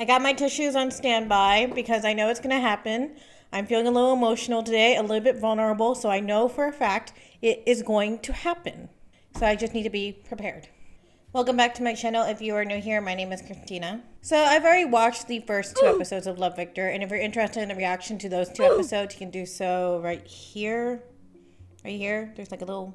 I got my tissues on standby because I know it's going to happen. I'm feeling a little emotional today, a little bit vulnerable, so I know for a fact it is going to happen. So I just need to be prepared. Welcome back to my channel. If you are new here, my name is Christina. So I've already watched the first 2 episodes of Love, Victor, and if you're interested in the reaction to those 2 episodes, you can do so right here. Right here, there's like a little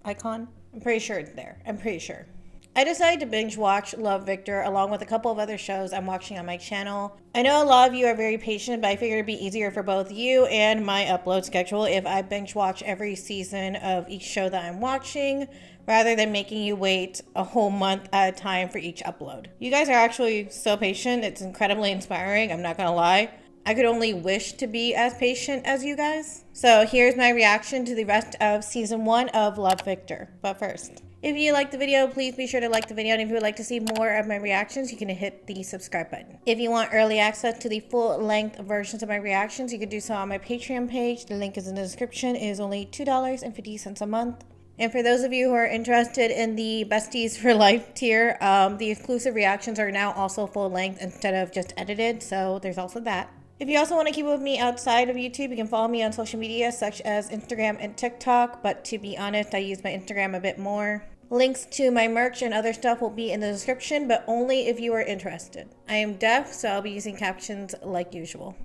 icon. I'm pretty sure it's there. I'm pretty sure. I decided to binge watch Love, Victor along with a couple of other shows I'm watching on my channel. I know a lot of you are very patient, but I figured it'd be easier for both you and my upload schedule if I binge watch every season of each show that I'm watching rather than making you wait a whole month at a time for each upload. You guys are actually so patient. It's incredibly inspiring. I'm not gonna lie. I could only wish to be as patient as you guys. So here's my reaction to the rest of season 1 of Love, Victor. But first, if you like the video, please be sure to like the video. And if you would like to see more of my reactions, you can hit the subscribe button. If you want early access to the full-length versions of my reactions, you can do so on my Patreon page. The link is in the description. It is only $2.50 a month. And for those of you who are interested in the Besties for Life tier, the exclusive reactions are now also full-length instead of just edited. So there's also that. If you also want to keep up with me outside of YouTube, you can follow me on social media such as Instagram and TikTok, but to be honest, I use my Instagram a bit more. Links to my merch and other stuff will be in the description, but only if you are interested. I am deaf, so I'll be using captions like usual.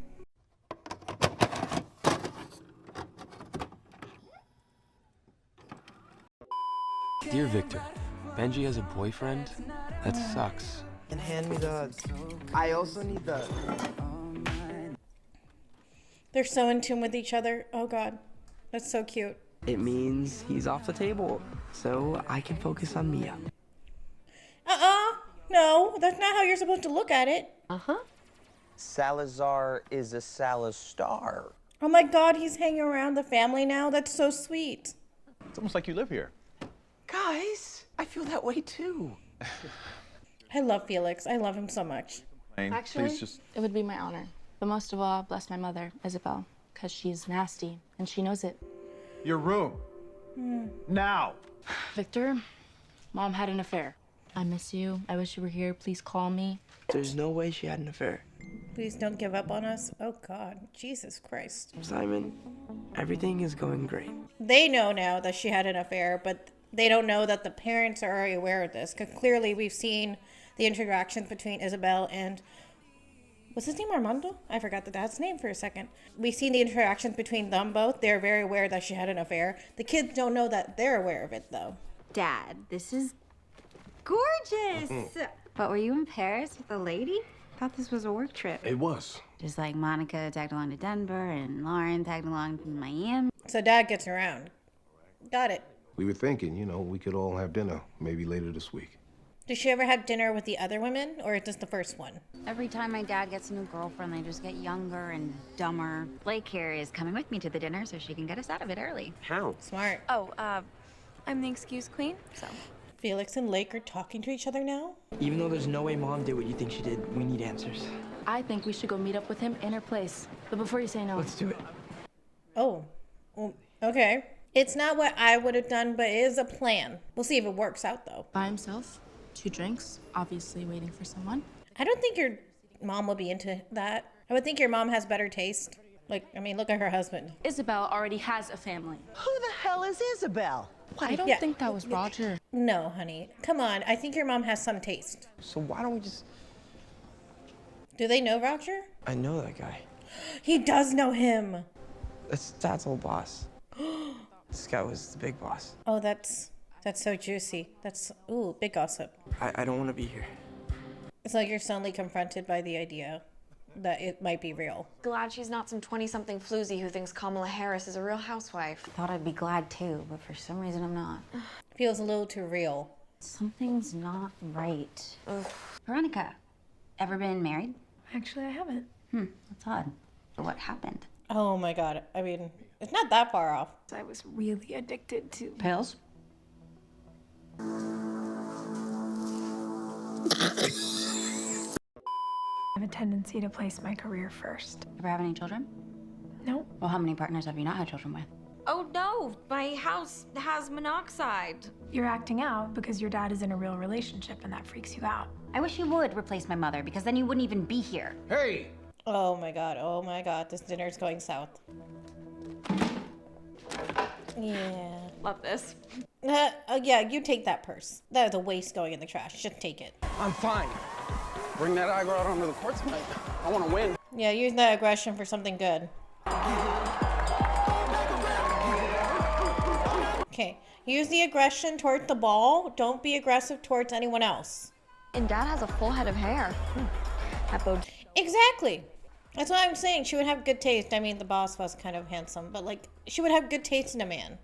Dear Victor, Benji has a boyfriend? That sucks. And hand me the... I also need the... They're so in tune with each other. Oh god, that's so cute. It means he's off the table, so I can focus on Mia. No, that's not how you're supposed to look at it. Salazar is a Salazar. Oh my god, he's hanging around the family now. That's so sweet. It's almost like you live here. Guys, I feel that way too. I love Felix. I love him so much. Actually, Please just... it would be my honor. But most of all, bless my mother, Isabel, because she's nasty, and she knows it. Your room. Now. Victor, Mom had an affair. I miss you. I wish you were here. Please call me. There's no way she had an affair. Please don't give up on us. Oh god, Jesus Christ. Simon, everything is going great. They know now that she had an affair, but they don't know that the parents are already aware of this. Because clearly we've seen the interactions between Isabel and... what's his name, Armando? I forgot the dad's name for a second. We've seen the interactions between them both. They're very aware that she had an affair. The kids don't know that they're aware of it, though. Dad, this is gorgeous. But were you in Paris with a lady? Thought this was a work trip. It was. Just like Monica tagged along to Denver and Lauren tagged along to Miami. So dad gets around. Got it. We were thinking, we could all have dinner maybe later this week. Does she ever have dinner with the other women, or just the first one? Every time my dad gets a new girlfriend, they just get younger and dumber. Blake here is coming with me to the dinner so she can get us out of it early. How? Smart. Oh, I'm the excuse queen, so. Felix and Lake are talking to each other now? Even though there's no way Mom did what you think she did, we need answers. I think we should go meet up with him in her place. But before you say no... Let's do it. Oh, well, okay. It's not what I would have done, but it is a plan. We'll see if it works out, though. By himself, 2 drinks, obviously waiting for someone. I don't think your mom will be into that. I would think your mom has better taste. Like, I mean, look at her husband. Isabel already has a family. Who the hell is Isabel? I don't think that was Roger. No, honey. Come on. I think your mom has some taste. So why don't we just... Do they know Roger? I know that guy. He does know him. That's Dad's old boss. This guy was the big boss. Oh, that's so juicy. That's, ooh, big gossip. I don't want to be here. It's like you're suddenly confronted by the idea that it might be real. Glad she's not some 20-something floozy who thinks Kamala Harris is a real housewife. Thought I'd be glad too, but for some reason I'm not. Feels a little too real. Something's not right. Veronica, ever been married? Actually, I haven't. That's odd. What happened? Oh my god. I mean, it's not that far off. I was really addicted to... Pills? I have a tendency to place my career first. Ever have any children? Nope. Well, how many partners have you not had children with? Oh no, my house has monoxide. You're acting out because your dad is in a real relationship and that freaks you out. I wish you would replace my mother, because then you wouldn't even be here. Hey! Oh my god, this dinner's going south. Yeah. Love this. Yeah, you take that purse. That was a waste going in the trash. Just take it. I'm fine. Bring that aggro out onto the court tonight. I want to win. Yeah, use that aggression for something good. Okay, use the aggression towards the ball. Don't be aggressive towards anyone else. And Dad has a full head of hair. That bodes. Exactly. That's what I'm saying. She would have good taste. I mean, the boss was kind of handsome, but like, she would have good taste in a man.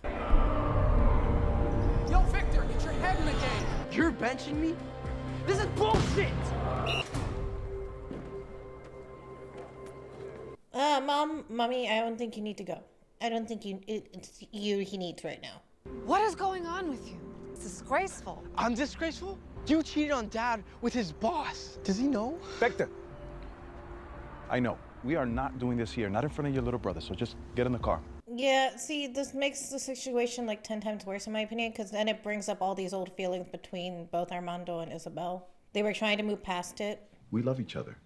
Yo, Victor, get your head in the game. You're benching me? This is bullshit. Mommy, I don't think you need to go. I don't think it's you he needs right now. What is going on with you? It's disgraceful. I'm disgraceful? You cheated on Dad with his boss. Does he know? Victor. I know. We are not doing this here, not in front of your little brother, so just get in the car. Yeah, see, this makes the situation like 10 times worse in my opinion, because then it brings up all these old feelings between both Armando and Isabel. They were trying to move past it. We love each other.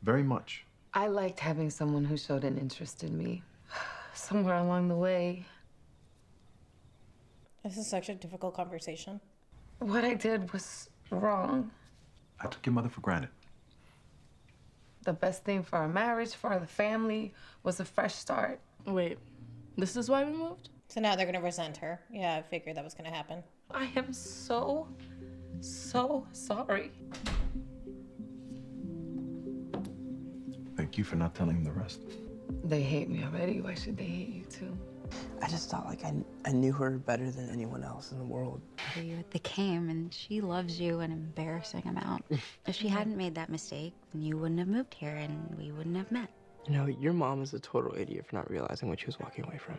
Very much. I liked having someone who showed an interest in me. Somewhere along the way, This is such a difficult conversation. what I did was wrong. I took your mother for granted. The best thing for our marriage, for the family, was a fresh start. Wait, this is why we moved? So now they're gonna resent her. Yeah, I figured that was gonna happen. I am so sorry. Thank you for not telling them the rest. They hate me already. Why should they hate you too? I just thought like I knew her better than anyone else in the world. You at the came, and she loves you an embarrassing amount. If she hadn't made that mistake, then you wouldn't have moved here, and we wouldn't have met. You know, your mom is a total idiot for not realizing what she was walking away from.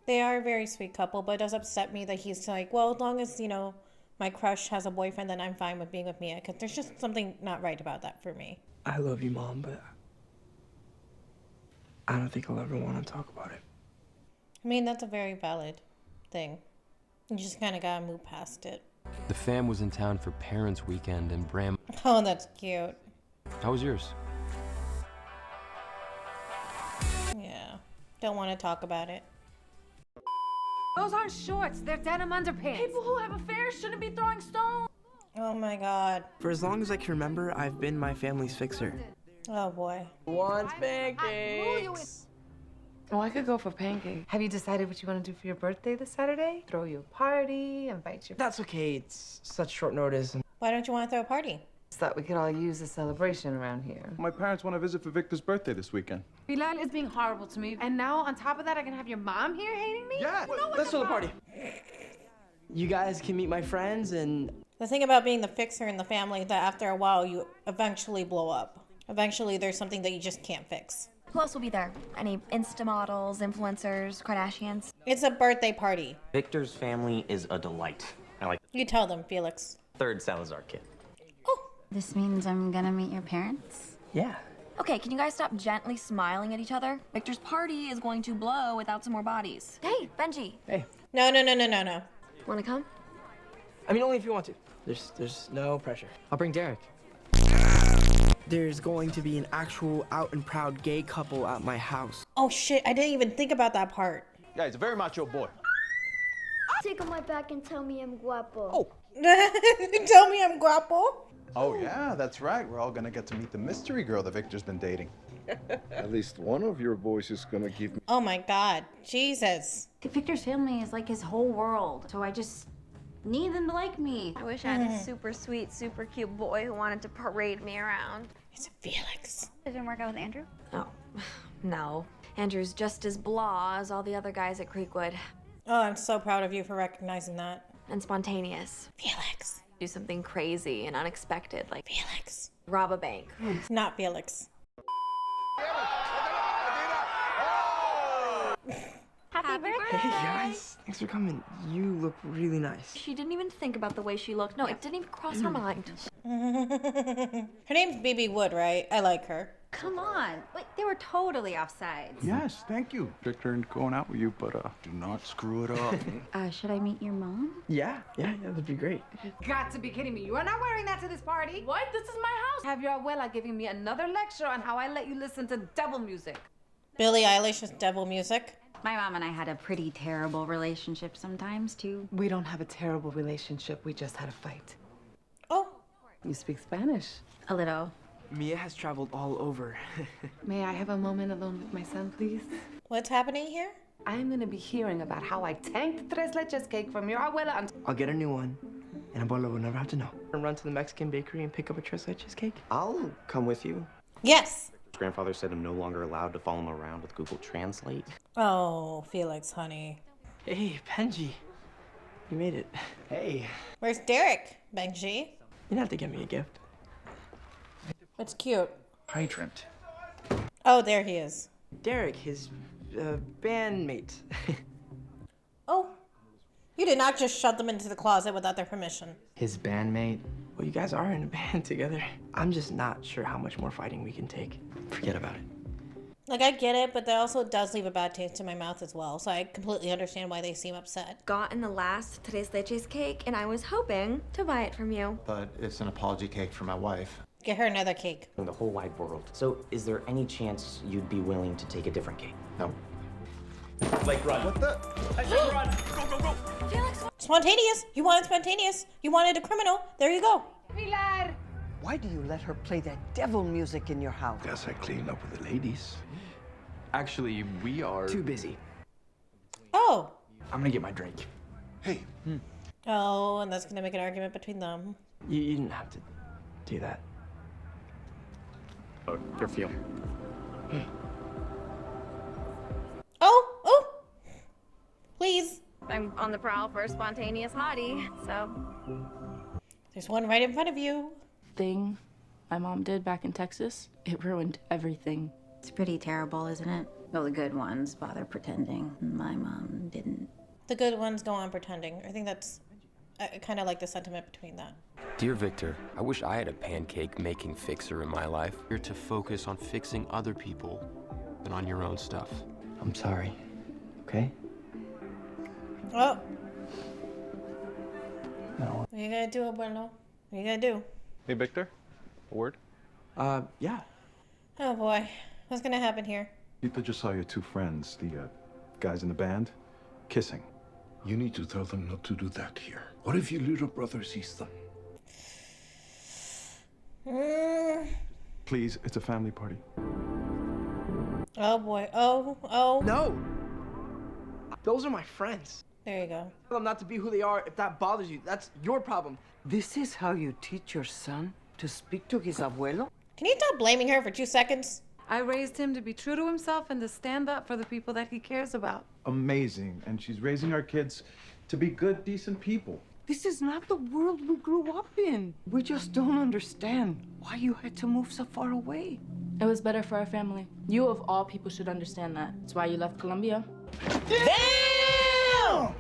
They are a very sweet couple, but it does upset me that he's like, well, as long as, you know, my crush has a boyfriend, then I'm fine with being with Mia, because there's just something not right about that for me. I love you, Mom, but I don't think I'll ever want to talk about it. I mean, that's a very valid thing. You just kind of gotta move past it. The fam was in town for Parents' Weekend, and Bram... Oh, that's cute. How was yours? Yeah. Don't want to talk about it. Those aren't shorts, they're denim underpants. People who have affairs shouldn't be throwing stones. Oh my god. For as long as I can remember, I've been my family's fixer. Oh boy. Wants pancakes. Oh, I could go for pancakes. Have you decided what you want to do for your birthday this Saturday? Throw you a party, invite your... That's okay. It's such short notice. Why don't you want to throw a party? So that we could all use a celebration around here. My parents want to visit for Victor's birthday this weekend. Bilal is being horrible to me. And now, on top of that, I can have your mom here hating me? Yeah. Let's throw the party. You guys can meet my friends and... The thing about being the fixer in the family is that after a while, you eventually blow up. Eventually, there's something that you just can't fix. Who else will be there? Any Insta models, influencers, Kardashians? It's a birthday party. Victor's family is a delight. I like You tell them, Felix. third Salazar kid. This means I'm gonna meet your parents? Yeah. Okay, can you guys stop gently smiling at each other? Victor's party is going to blow without some more bodies. Hey, Benji. Hey. No. Wanna come? I mean, only if you want to. There's no pressure. I'll bring Derek. There's going to be an actual out and proud gay couple at my house. Oh shit, I didn't even think about that part. Yeah, he's a very macho boy. Take on my back and tell me I'm guapo. Oh. Tell me I'm guapo. Oh, yeah, that's right. We're all going to get to meet the mystery girl that Victor's been dating. At least one of your boys is gonna give me... Oh my god. Jesus. Victor's family is like his whole world, so I just need them to like me. I wish I had a super sweet, super cute boy who wanted to parade me around. It's Felix. It didn't work out with Andrew? Oh, no. Andrew's just as blah as all the other guys at Creekwood. Oh, I'm so proud of you for recognizing that. And spontaneous. Felix. Do something crazy and unexpected, like Felix. rob a bank. Not Felix. Happy birthday! Hey guys, thanks for coming. You look really nice. She didn't even think about the way she looked. No, it didn't even cross her mind. Her name's Bebe Wood, right? I like her. come on. Wait, they were totally offsides. Yes, thank you. Victor and going out with you, but do not screw it up. Should I meet your mom? Yeah, that'd be great. You got to be kidding me. You are not wearing that to this party. What? This is my house. Have your abuela giving me another lecture on how I let you listen to devil music. Billie Eilish's devil music. My mom and I had a pretty terrible relationship sometimes, too. We don't have a terrible relationship. We just had a fight. Oh. You speak Spanish? A little. Mia has traveled all over. May I have a moment alone with my son, please? What's happening here? I'm gonna be hearing about how I tanked tres leches cake from your abuela and... I'll get a new one, and abuela will never have to know. And run to the Mexican bakery and pick up a tres leches cake. I'll come with you. Yes. His grandfather said I'm no longer allowed to follow him around with Google Translate. Oh, Felix, honey. Hey, Benji. You made it. Hey. Where's Derek, Benji? You didn't have to get me a gift. It's cute. Hydrant. Oh, there he is. Derek, his bandmate. Oh. You did not just shut them into the closet without their permission. His bandmate? Well, you guys are in a band together. I'm just not sure how much more fighting we can take. Forget about it. Like, I get it, but that also does leave a bad taste in my mouth as well, so I completely understand why they seem upset. Gotten the last tres leches cake, and I was hoping to buy it from you. But it's an apology cake for my wife. Get her another cake. In the whole wide world. So, is there any chance you'd be willing to take a different cake? No. Like, run. What the? I said run! Go, go, go! Felix! Spontaneous. You wanted spontaneous. You wanted a criminal. There you go. Pilar! Why do you let her play that devil music in your house? Guess I cleaned up with the ladies. Actually, we are... Too busy. Oh. I'm gonna get my drink. Hey. Oh, and that's gonna make an argument between them. You didn't have to do that. Oh, your feel. Oh. Please. I'm on the prowl for a spontaneous hottie, so... There's one right in front of you. Thing my mom did back in Texas, it ruined everything. It's pretty terrible, isn't it? Well, the good ones bother pretending. My mom didn't. The good ones go on pretending. I think that's... I kind of like the sentiment between that. Dear Victor, I wish I had a pancake-making fixer in my life. You're to focus on fixing other people and on your own stuff. I'm sorry. Okay? Oh. No. What you gonna do, abuelo? What you gonna do? Hey, Victor. A word? Yeah. Oh, boy. What's gonna happen here? Tita just saw your two friends, the guys in the band, kissing. You need to tell them not to do that here. What if your little brother sees them? Please, it's a family party. Oh, boy. Oh. No! Those are my friends. There you go. Tell them not to be who they are. If that bothers you, that's your problem. This is how you teach your son to speak to his abuelo? Can you stop blaming her for 2 seconds? I raised him to be true to himself and to stand up for the people that he cares about. Amazing. And she's raising our kids to be good, decent people. This is not the world we grew up in. We just don't understand why you had to move so far away. It was better for our family. You, of all people, should understand that. That's why you left Colombia. Damn!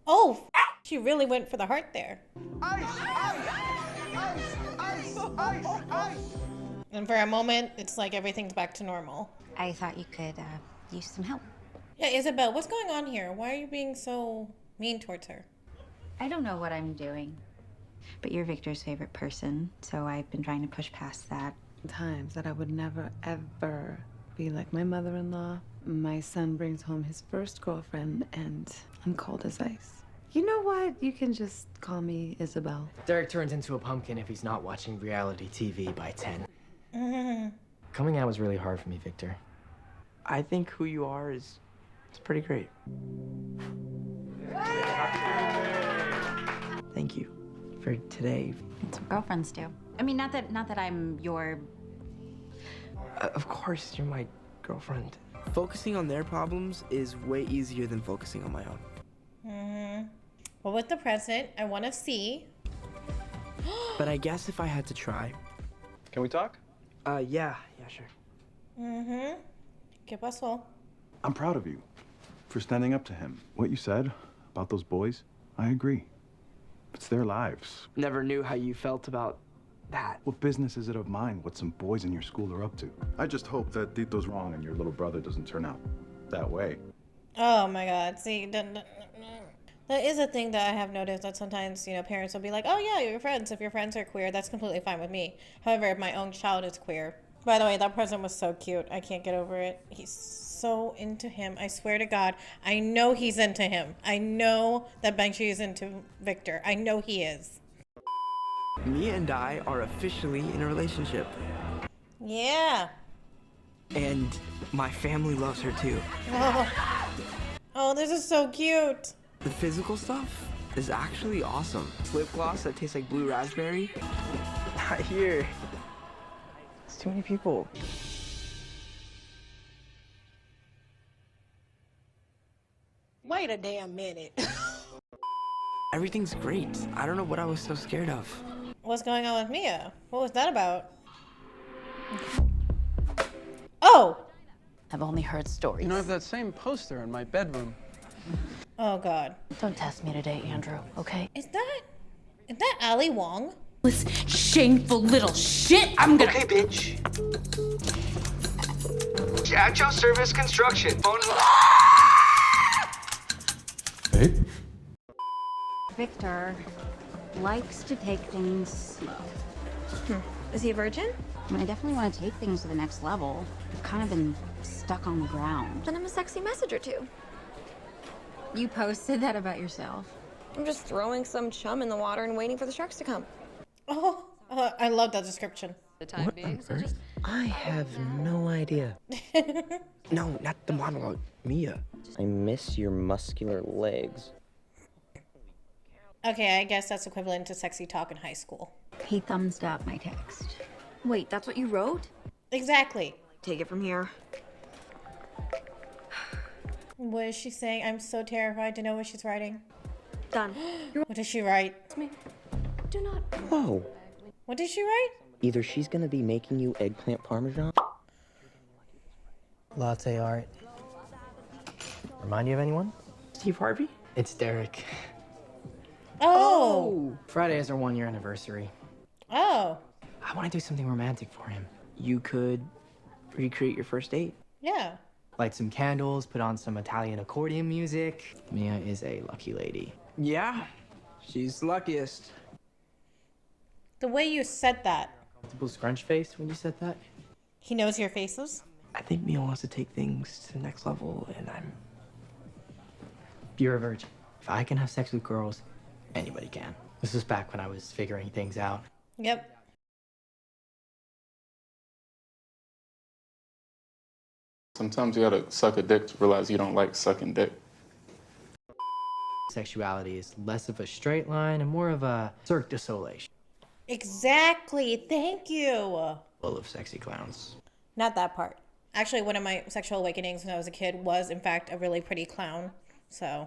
Oh, she really went for the heart there. And for a moment, it's like everything's back to normal. I thought you could use some help. Yeah, Isabel, what's going on here? Why are you being so mean towards her? I don't know what I'm doing, but you're Victor's favorite person, so I've been trying to push past that. Times that I would never, ever be like my mother-in-law. My son brings home his first girlfriend, and I'm cold as ice. You know what? You can just call me Isabel. Derek turns into a pumpkin if he's not watching reality TV by 10. Coming out was really hard for me, Victor. I think who you are is pretty great. Thank you for today. That's what girlfriends do. I mean, not that I'm your... Of course, you're my girlfriend. Focusing on their problems is way easier than focusing on my own. Well, with the present, I want to see. But I guess if I had to try. Can we talk? Yeah, sure. ¿Qué pasó? I'm proud of you for standing up to him. What you said about those boys, I agree. It's their lives. Never knew how you felt about that. What business is it of mine what some boys in your school are up to? I just hope that Tito's wrong and your little brother doesn't turn out that way. Oh my God. See, that is a thing that I have noticed, that sometimes, parents will be like, oh yeah, you're friends. If your friends are queer, that's completely fine with me. However, if my own child is queer. By the way, that present was so cute. I can't get over it. He's so into him. I swear to God, I know he's into him. I know that Benji is into Victor. I know he is. Mia and I are officially in a relationship. Yeah. And my family loves her too. Oh, this is so cute. The physical stuff is actually awesome. Lip gloss that tastes like blue raspberry. Not here. It's too many people. Wait a damn minute. Everything's great. I don't know what I was so scared of. What's going on with Mia? What was that about? Oh! I've only heard stories. I have that same poster in my bedroom. Oh God. Don't test me today, Andrew, okay? Is that Ali Wong? This shameful little shit, I'm gonna— Okay, bitch. At your service construction. Phone. Hey? Victor likes to take things slow. Is he a virgin? I mean, I definitely want to take things to the next level. I've kind of been stuck on the ground. Send him a sexy message or two. You posted that about yourself? I'm just throwing some chum in the water and waiting for the sharks to come. Oh, I love that description. What on earth? I have no idea. No, not the monologue. Mia. I miss your muscular legs. Okay, I guess that's equivalent to sexy talk in high school. He thumbs up my text. Wait, that's what you wrote? Exactly. Take it from here. What is she saying? I'm so terrified to know what she's writing. Done. What does she write? Do not. Whoa. What did she write? Either she's gonna be making you eggplant parmesan. Latte art. Remind you of anyone? Steve Harvey? It's Derek. Oh. Friday is our 1-year anniversary. Oh. I want to do something romantic for him. You could recreate your first date. Yeah. Light some candles, put on some Italian accordion music. Mia is a lucky lady. Yeah, she's the luckiest. The way you said that. Comfortable scrunch face when you said that. He knows your faces? I think Mia wants to take things to the next level, and you're a virgin. If I can have sex with girls, anybody can. This was back when I was figuring things out. Yep. Sometimes you gotta suck a dick to realize you don't like sucking dick. Sexuality is less of a straight line and more of a Cirque du Soleil. Exactly. Thank you. Full of sexy clowns. Not that part. Actually, one of my sexual awakenings when I was a kid was, in fact, a really pretty clown. So.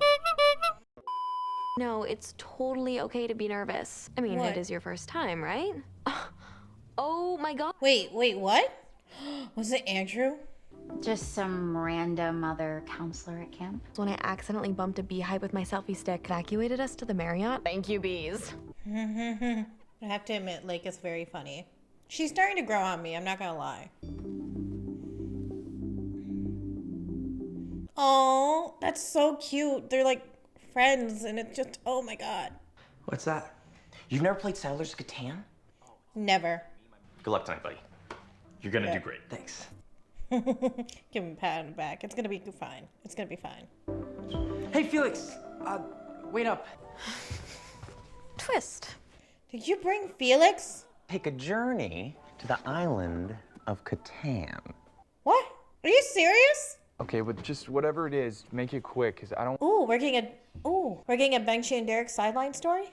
No, it's totally okay to be nervous. I mean, What? it is your first time, right? Oh my God. Wait, what? Was it Andrew? Just some random other counselor at camp. When I accidentally bumped a beehive with my selfie stick, evacuated us to the Marriott. Thank you, bees. I have to admit, Lake is very funny. She's starting to grow on me, I'm not gonna lie. Oh, that's so cute. They're like friends, and it's just, oh my God. What's that? You've never played Settlers of Catan? Never. Good luck tonight, buddy. You're gonna Yeah. do great. Thanks. Give him a pat on the back. It's gonna be fine. It's gonna be fine. Hey, Felix. Wait up. Twist. Did you bring Felix? Take a journey to the island of Catan. What? Are you serious? Okay, but just whatever it is, make it quick, because I don't... We're getting a Benji and Derek sideline story?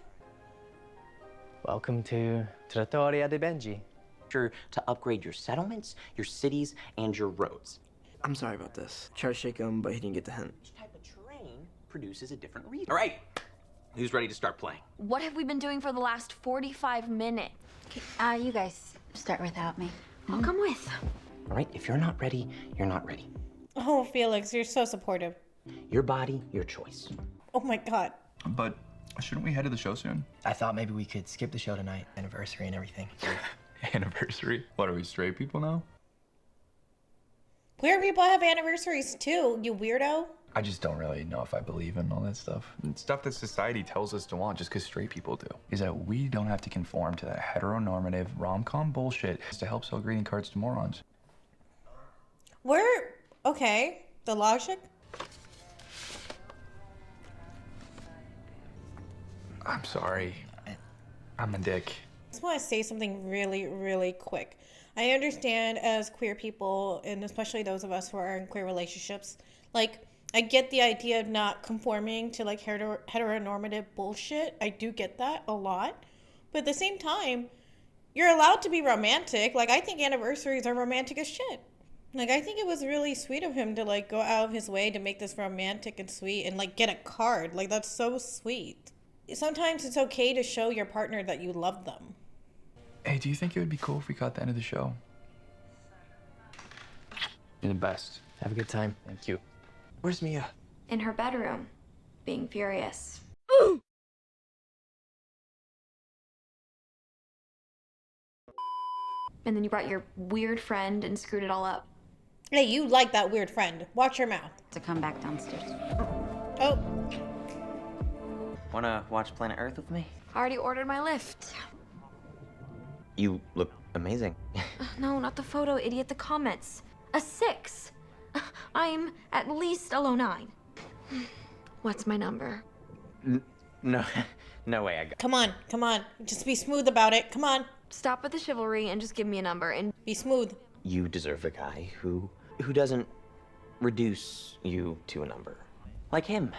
Welcome to Trattoria di Benji. Sure to upgrade your settlements, your cities, and your roads. I'm sorry about this. Tried to shake him, but he didn't get the hint. Each type of terrain produces a different region. All right, who's ready to start playing? What have we been doing for the last 45 minutes? You guys start without me. I'll come with. All right, if you're not ready, you're not ready. Oh, Felix, you're so supportive. Your body, your choice. Oh my God. But Shouldn't we head to the show soon? I thought maybe we could skip the show tonight. Anniversary and everything. Anniversary? What, are we straight people now? Queer people have anniversaries too, you weirdo. I just don't really know if I believe in all that stuff. And stuff that society tells us to want just because straight people do. Is that we don't have to conform to that heteronormative rom-com bullshit just to help sell greeting cards to morons. Okay, the logic? I'm sorry. I'm a dick. I just want to say something really, really quick. I understand as queer people, and especially those of us who are in queer relationships, like, I get the idea of not conforming to, like, heteronormative bullshit. I do get that a lot. But at the same time, you're allowed to be romantic. Like, I think anniversaries are romantic as shit. Like, I think it was really sweet of him to, like, go out of his way to make this romantic and sweet and, like, get a card. Like, that's so sweet. Sometimes it's okay to show your partner that you love them. Hey, do you think it would be cool if we caught the end of the show? You're the best. Have a good time. Thank you. Where's Mia? In her bedroom, being furious. And then you brought your weird friend and screwed it all up. Hey, you like that weird friend. Watch your mouth. To come back downstairs. Oh. Wanna watch Planet Earth with me? I already ordered my lift. You look amazing. No, not the photo, idiot. The comments. A 6. I'm at least a low 9. What's my number? No, no way. Come on. Just be smooth about it. Come on. Stop with the chivalry and just give me a number and be smooth. You deserve a guy who doesn't reduce you to a number. Like him.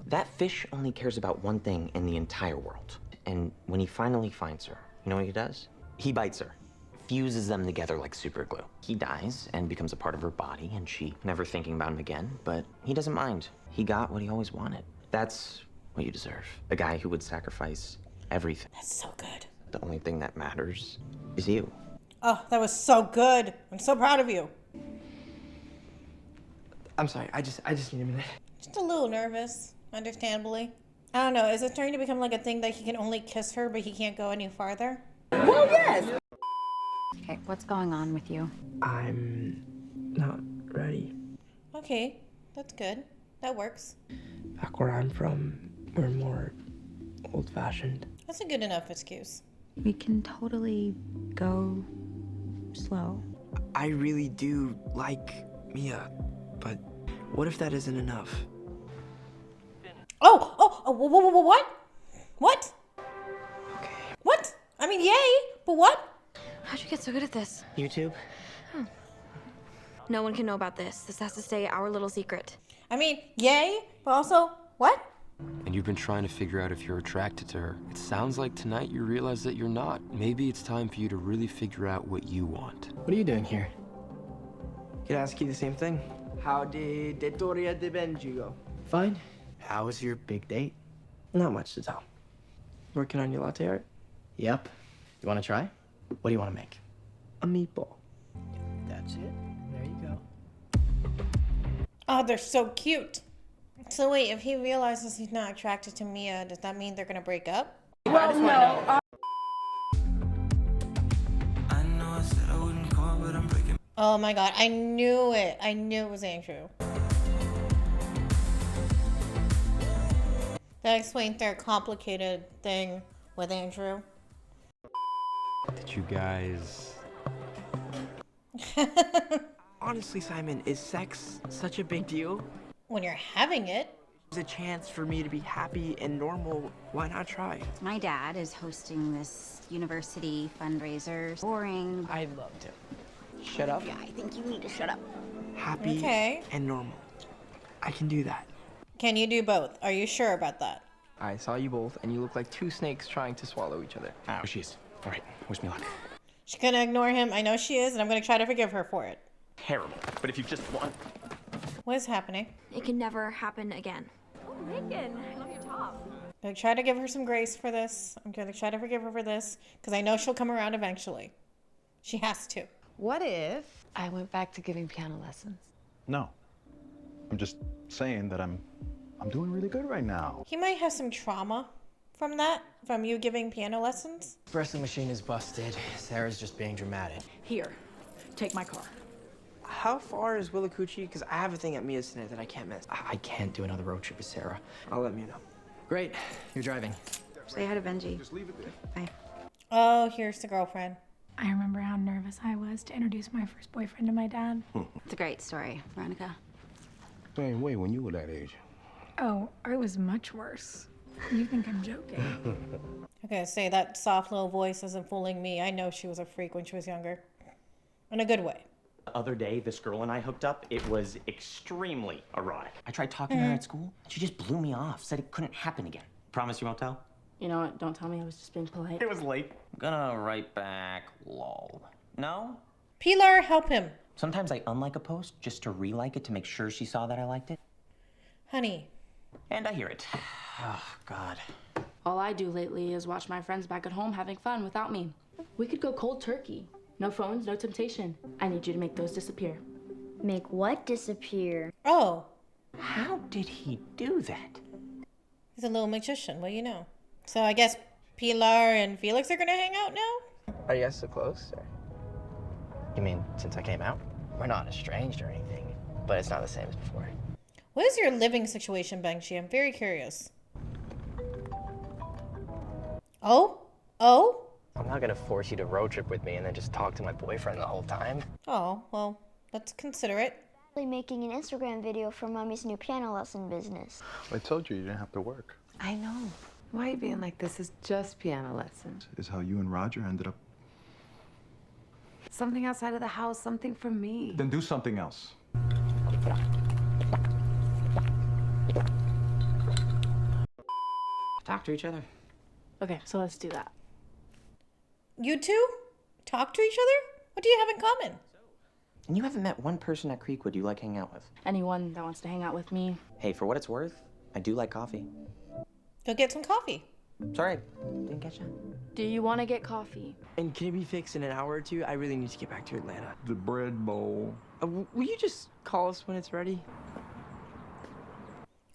That fish only cares about one thing in the entire world. And when he finally finds her, you know what he does? He bites her, fuses them together like super glue. He dies and becomes a part of her body, and she never thinking about him again, but he doesn't mind. He got what he always wanted. That's what you deserve. A guy who would sacrifice everything. That's so good. The only thing that matters is you. Oh, that was so good. I'm so proud of you. I'm sorry, I just need a minute. Just a little nervous, understandably. I don't know, is it starting to become like a thing that he can only kiss her, but he can't go any farther? Well, yes! Okay, what's going on with you? I'm not ready. Okay, that's good. That works. Back where I'm from, we're more old-fashioned. That's a good enough excuse. We can totally go slow. I really do like Mia, but what if that isn't enough? What? What? Okay. What? I mean, yay, but what? How'd you get so good at this? YouTube? No one can know about this. This has to stay our little secret. I mean, yay, but also, what? And you've been trying to figure out if you're attracted to her. It sounds like tonight you realize that you're not. Maybe it's time for you to really figure out what you want. What are you doing here? Could I ask you the same thing? How did Detoria de Binge go? Fine. How was your big date? Not much to tell. Working on your latte art? Yep. You want to try? What do you want to make? A meatball. That's it. There you go. Oh, they're so cute. So wait, if he realizes he's not attracted to Mia, does that mean they're gonna break up? Well, no. Oh my god, I knew it. I knew it was Andrew. That explains their complicated thing with Andrew. Did you guys... Honestly, Simon, is sex such a big deal? When you're having it. There's a chance for me to be happy and normal. Why not try? My dad is hosting this university fundraiser. Boring. I'd love to. Shut up. Yeah, I think you need to shut up. Happy and normal. I can do that. Can you do both? Are you sure about that? I saw you both, and you look like two snakes trying to swallow each other. Oh, she is. All right, wish me luck. She's gonna ignore him. I know she is, and I'm gonna try to forgive her for it. Terrible. But if you just want... What is happening? It can never happen again. Oh, Megan, I love your top. I'm gonna try to give her some grace for this. I'm gonna try to forgive her for this, because I know she'll come around eventually. She has to. What if I went back to giving piano lessons? No. I'm just saying that I'm I'm doing really good right now. He might have some trauma from that, from you giving piano lessons. Espresso machine is busted. Sarah's just being dramatic. Here, take my car. How far is Willacoochee? Because I have a thing at Mia's tonight that I can't miss. I can't do another road trip with Sarah. I'll let Mia know. Great, you're driving. Say hi to Benji. Just leave it there. Bye. Oh, here's the girlfriend. I remember how nervous I was to introduce my first boyfriend to my dad. It's a great story, Veronica. Same way when you were that age. Oh, I was much worse. You think I'm joking? I gotta say, that soft little voice isn't fooling me. I know she was a freak when she was younger. In a good way. The other day, this girl and I hooked up. It was extremely erotic. I tried talking to her at school, and she just blew me off, said it couldn't happen again. Promise you won't tell? You know what? Don't tell me. I was just being polite. It was late. I'm gonna write back, lol. No? Pilar, help him. Sometimes I unlike a post just to re-like it to make sure she saw that I liked it. Honey. And I hear it. Oh, God. All I do lately is watch my friends back at home having fun without me. We could go cold turkey. No phones, no temptation. I need you to make those disappear. Make what disappear? Oh. How did he do that? He's a little magician, well, you know. So I guess Pilar and Felix are gonna hang out now? Are you guys so close? Or... You mean since I came out? We're not estranged or anything, but it's not the same as before. What is your living situation, Banksy? I'm very curious. Oh? Oh? I'm not gonna force you to road trip with me and then just talk to my boyfriend the whole time. Oh, well, that's considerate. Making an Instagram video for Mommy's new piano lesson business. I told you didn't have to work. I know. Why are you being like this? Is just piano lessons. Is how you and Roger ended up. Something outside of the house, something for me. Then do something else. Talk to each other. Okay, so let's do that. You two? Talk to each other? What do you have in common? And you haven't met one person at Creekwood you like hanging out with. Anyone that wants to hang out with me. Hey, for what it's worth, I do like coffee. Go get some coffee. Sorry, didn't catch that. Do you want to get coffee? And can it be fixed in an hour or two? I really need to get back to Atlanta. The bread bowl. Will you just call us when it's ready?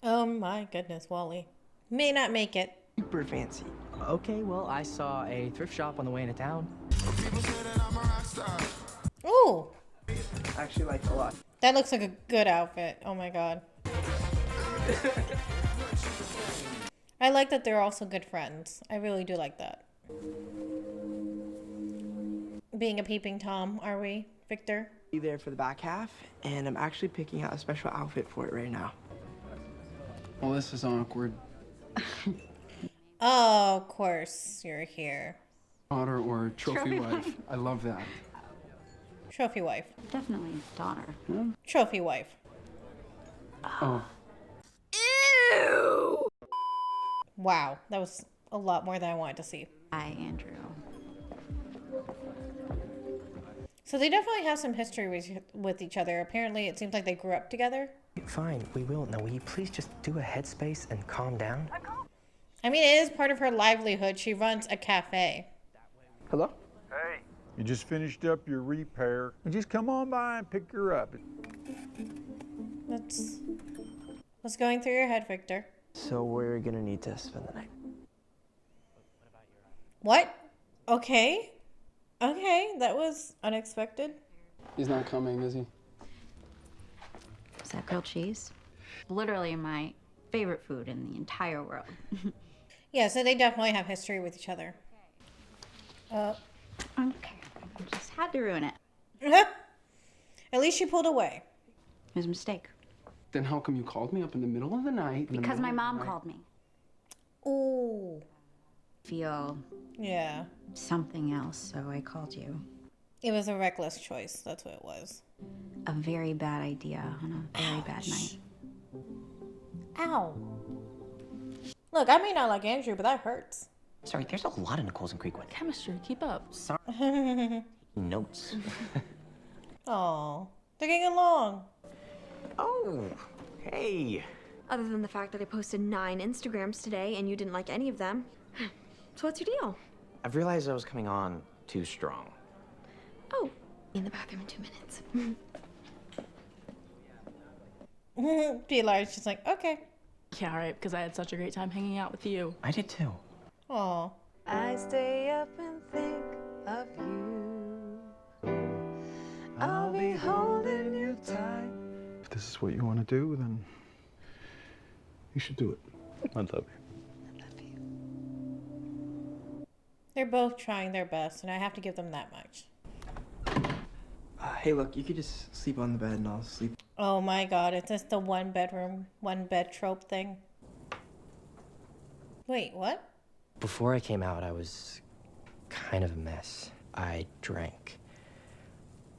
Oh my goodness, Wally. May not make it. Super fancy. Okay, well, I saw a thrift shop on the way into town. Ooh. I actually like it a lot. That looks like a good outfit. Oh my god. I like that they're also good friends. I really do like that. Being a peeping Tom, are we, Victor? Be there for the back half, and I'm actually picking out a special outfit for it right now. Well, this is awkward. Oh, of course you're here. Daughter or trophy wife. I love that. Trophy wife. Definitely daughter. Trophy wife. Oh. Ew! Wow, that was a lot more than I wanted to see. Hi, Andrew. So they definitely have some history with each other. Apparently, it seems like they grew up together. Fine, we will. Now, will you please just do a headspace and calm down? I mean, it is part of her livelihood. She runs a cafe. Hello? Hey. You just finished up your repair. Just come on by and pick her up. What's going through your head, Victor? So we're gonna need to spend the night. What? Okay. Okay, that was unexpected. He's not coming, is he? Is that grilled cheese? Literally my favorite food in the entire world. Yeah, so they definitely have history with each other. Okay. I just had to ruin it. At least she pulled away. It was a mistake. Then how come you called me up in the middle of the night? Because my mom called me. Ooh. Feel Yeah. something else, so I called you. It was a reckless choice. That's what it was. A very bad idea on a very bad night. Ow. Look, I may not like Andrew, but that hurts. Sorry, there's a lot of Nicoles in Creekwood. Chemistry, keep up. Sorry. Notes. Oh, they're getting along. Oh, hey. Other than the fact that I posted 9 Instagrams today and you didn't like any of them. So what's your deal? I've realized I was coming on too strong. Oh, in the bathroom in 2 minutes. Pilar's just like, okay. Yeah, right, because I had such a great time hanging out with you. I did too. Aw. I stay up and think of you. I'll be holding you tight. If this is what you want to do, then you should do it. I love you. They're both trying their best, and I have to give them that much. Hey, look, you could just sleep on the bed and I'll sleep. Oh my god, it's just the one bedroom, one bed trope thing. Wait, what? Before I came out, I was kind of a mess. I drank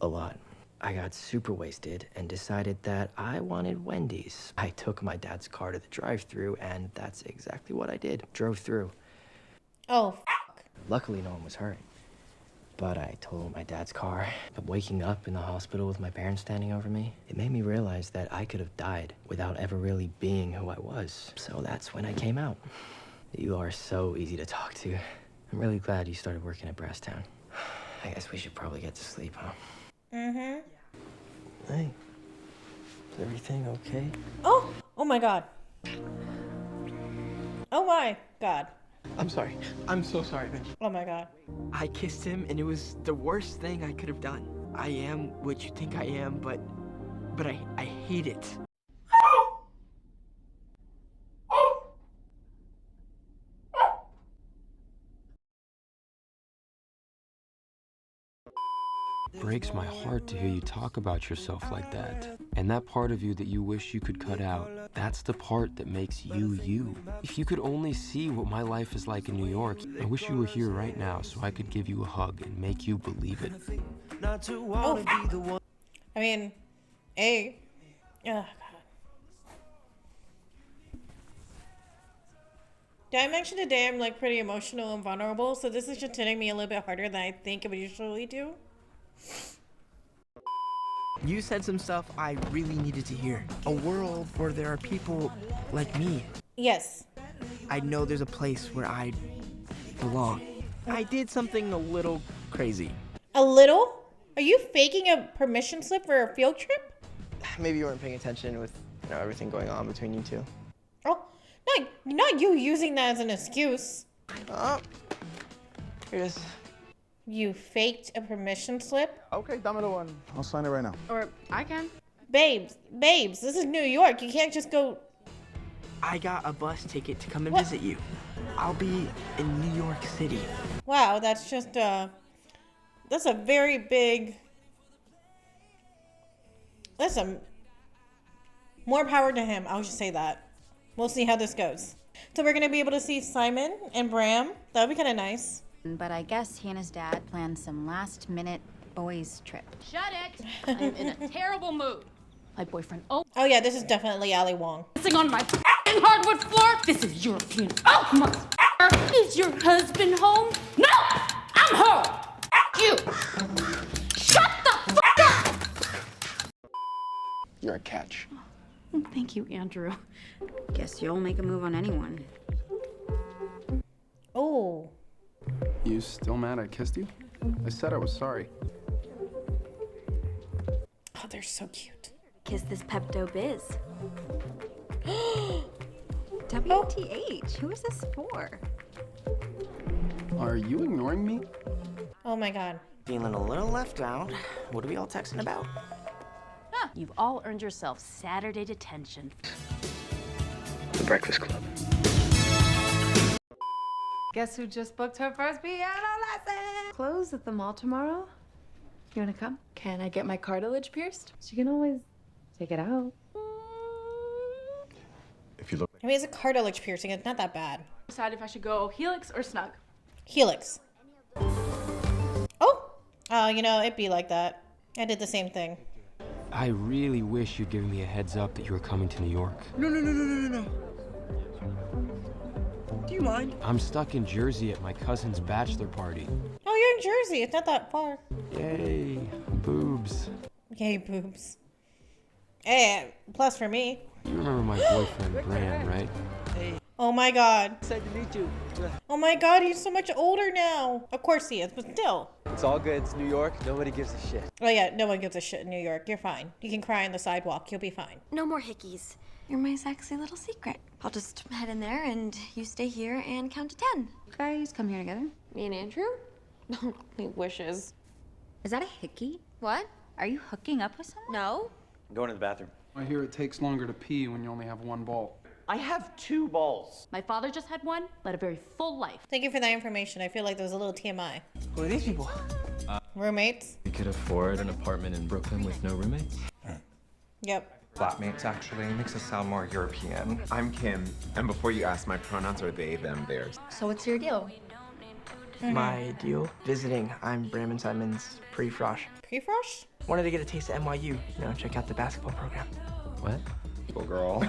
a lot. I got super wasted and decided that I wanted Wendy's. I took my dad's car to the drive-thru, and that's exactly what I did. Drove through. Oh, Luckily, no one was hurt. But I totaled my dad's car. But waking up in the hospital with my parents standing over me, it made me realize that I could have died without ever really being who I was. So that's when I came out. You are so easy to talk to. I'm really glad you started working at Brasstown. I guess we should probably get to sleep, huh? Mm-hmm. Hey, is everything okay? Oh! Oh my god. Oh my god. I'm sorry. I'm so sorry, Benji. Oh my god. I kissed him, and it was the worst thing I could have done. I am what you think I am, but I hate it. Breaks my heart to hear you talk about yourself like that. And that part of you that you wish you could cut out, that's the part that makes you, you. If you could only see what my life is like in New York, I wish you were here right now so I could give you a hug and make you believe it. Oh. I mean, oh god. Did I mention today I'm like pretty emotional and vulnerable, so this is just hitting me a little bit harder than I think it would usually do. You said some stuff I really needed to hear. A world where there are people like me. Yes. I know there's a place where I belong. I did something a little crazy. A little? Are you faking a permission slip for a field trip? Maybe you weren't paying attention with everything going on between you two. Oh, not you using that as an excuse. Oh, here it is. You faked a permission slip? Okay, dámelo one. I'll sign it right now. Or I can. Babes, this is New York. You can't just go... I got a bus ticket to come and visit you. I'll be in New York City. Wow, that's just, that's a very big... Listen, more power to him. I'll just say that. We'll see how this goes. So we're going to be able to see Simon and Bram. That would be kind of nice. But I guess he and his dad planned some last-minute boys' trip. Shut it! I'm in a terrible mood. My boyfriend, Oh yeah, this is definitely Ali Wong. sitting on my f***ing hardwood floor. This is European. Oh, motherfucker! Is your husband home? No! I'm home! F*** you! Shut the f*** up! You're a catch. Thank you, Andrew. Guess you'll make a move on anyone. Oh. You still mad I kissed you? I said I was sorry. Oh, they're so cute. Kiss this Pepto-Biz. WTH? Who is this for? Are you ignoring me? Oh my god. Feeling a little left out. What are we all texting about? Huh, you've all earned yourself Saturday detention. The Breakfast Club. Guess who just booked her first piano lesson? Close at the mall tomorrow. You wanna come? Can I get my cartilage pierced? She can always take it out. If you look... I mean, it's a cartilage piercing. It's not that bad. Decide if I should go Helix or Snug. Helix. Oh! You know, it'd be like that. I did the same thing. I really wish you'd given me a heads up that you were coming to New York. No. Do you mind? I'm stuck in Jersey at my cousin's bachelor party. Oh, you're in Jersey. It's not that far. Yay, boobs. Yay, boobs. Hey, plus for me. You remember my boyfriend, Bram, right? Hey. Oh my god. Excited to meet you. Oh my god, he's so much older now. Of course he is, but still. It's all good. It's New York. Nobody gives a shit. Oh yeah, no one gives a shit in New York. You're fine. You can cry on the sidewalk. You'll be fine. No more hickeys. You're my sexy little secret. I'll just head in there and you stay here and count to 10. You guys come here together. Me and Andrew? He wishes. Is that a hickey? What? Are you hooking up with someone? No. I'm going to the bathroom. I hear it takes longer to pee when you only have one ball. I have 2 balls. My father just had one, led a very full life. Thank you for that information. I feel like there was a little TMI. Who are these people? Roommates? You could afford an apartment in Brooklyn with no roommates? Yep. Flatmates actually makes us sound more European. I'm Kim, and before you ask, my pronouns are they, them, theirs. So what's your deal? My deal? Visiting. I'm Brandon Simon's pre-frosh. Pre-frosh? Wanted to get a taste of NYU. You know, check out the basketball program. What? Little girl.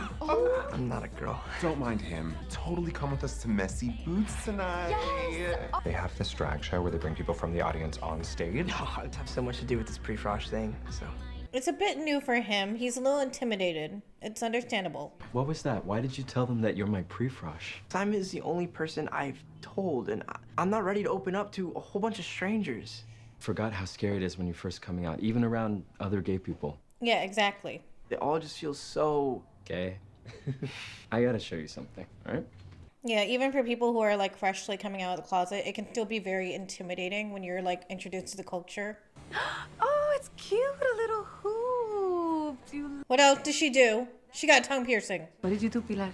I'm not a girl. Don't mind him. Totally come with us to Messy Boots tonight. Yes! They have this drag show where they bring people from the audience on stage. Oh, it have so much to do with this pre-frosh thing, so. It's a bit new for him. He's a little intimidated. It's understandable. What was that? Why did you tell them that you're my pre-frosh? Simon is the only person I've told, and I'm not ready to open up to a whole bunch of strangers. Forgot how scary it is when you're first coming out, even around other gay people. Yeah, exactly. It all just feels so... Gay? I gotta show you something, all right? Yeah, even for people who are like freshly coming out of the closet, it can still be very intimidating when you're like introduced to the culture. Oh, it's cute, a little hoop. What else did she do? She got a tongue piercing. What did you do, Pilar?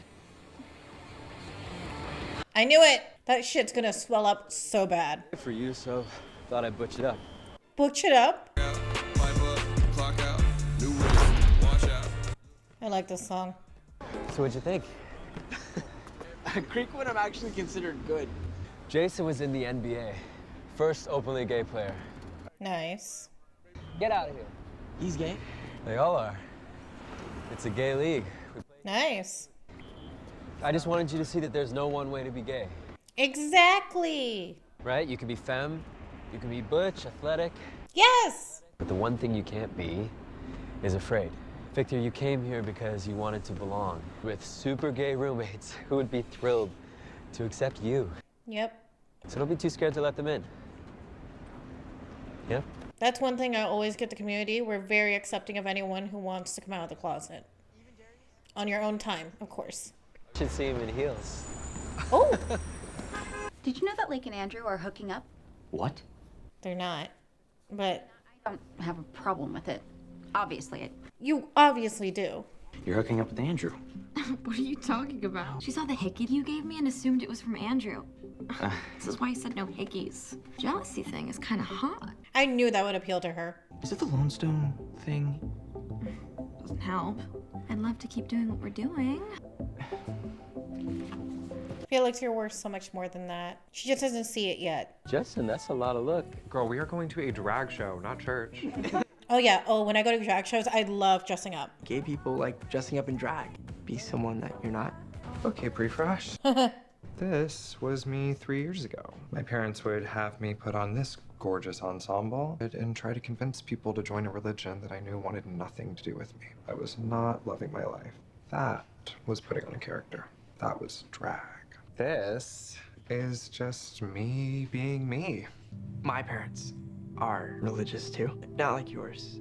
I knew it! That shit's gonna swell up so bad. Good for you, so thought I'd butch it up. Butch it up? I like this song. So what'd you think? Creekwood I'm actually considered good. Jason was in the NBA. First openly gay player. Nice. Get out of here. He's gay? They all are. It's a gay league. Nice. I just wanted you to see that there's no one way to be gay. Exactly. Right? You can be femme, you can be butch, athletic. Yes! But the one thing you can't be is afraid. Victor, you came here because you wanted to belong with super gay roommates who would be thrilled to accept you. Yep. So don't be too scared to let them in. Yep. That's one thing I always get the community. We're very accepting of anyone who wants to come out of the closet. On your own time, of course. Should see him in heels. Oh! Did you know that Lake and Andrew are hooking up? What? They're not. But... I don't have a problem with it. Obviously. You obviously do. You're hooking up with Andrew. What are you talking about? She saw the hickey you gave me and assumed it was from Andrew. This is why I said no hickeys. Jealousy thing is kind of hot. I knew that would appeal to her. Is it the Lone Stone thing? Doesn't help. I'd love to keep doing what we're doing. Felix, you're worth so much more than that. She just doesn't see it yet. Justin, that's a lot of look. Girl, we are going to a drag show, not church. Oh yeah, oh, when I go to drag shows, I love dressing up. Gay people like dressing up in drag. Be someone that you're not. Okay, pre-frosh. This was me 3 years ago. My parents would have me put on this gorgeous ensemble and try to convince people to join a religion that I knew wanted nothing to do with me. I was not loving my life. That was putting on a character. That was drag. This is just me being me. My parents are religious too. Not like yours.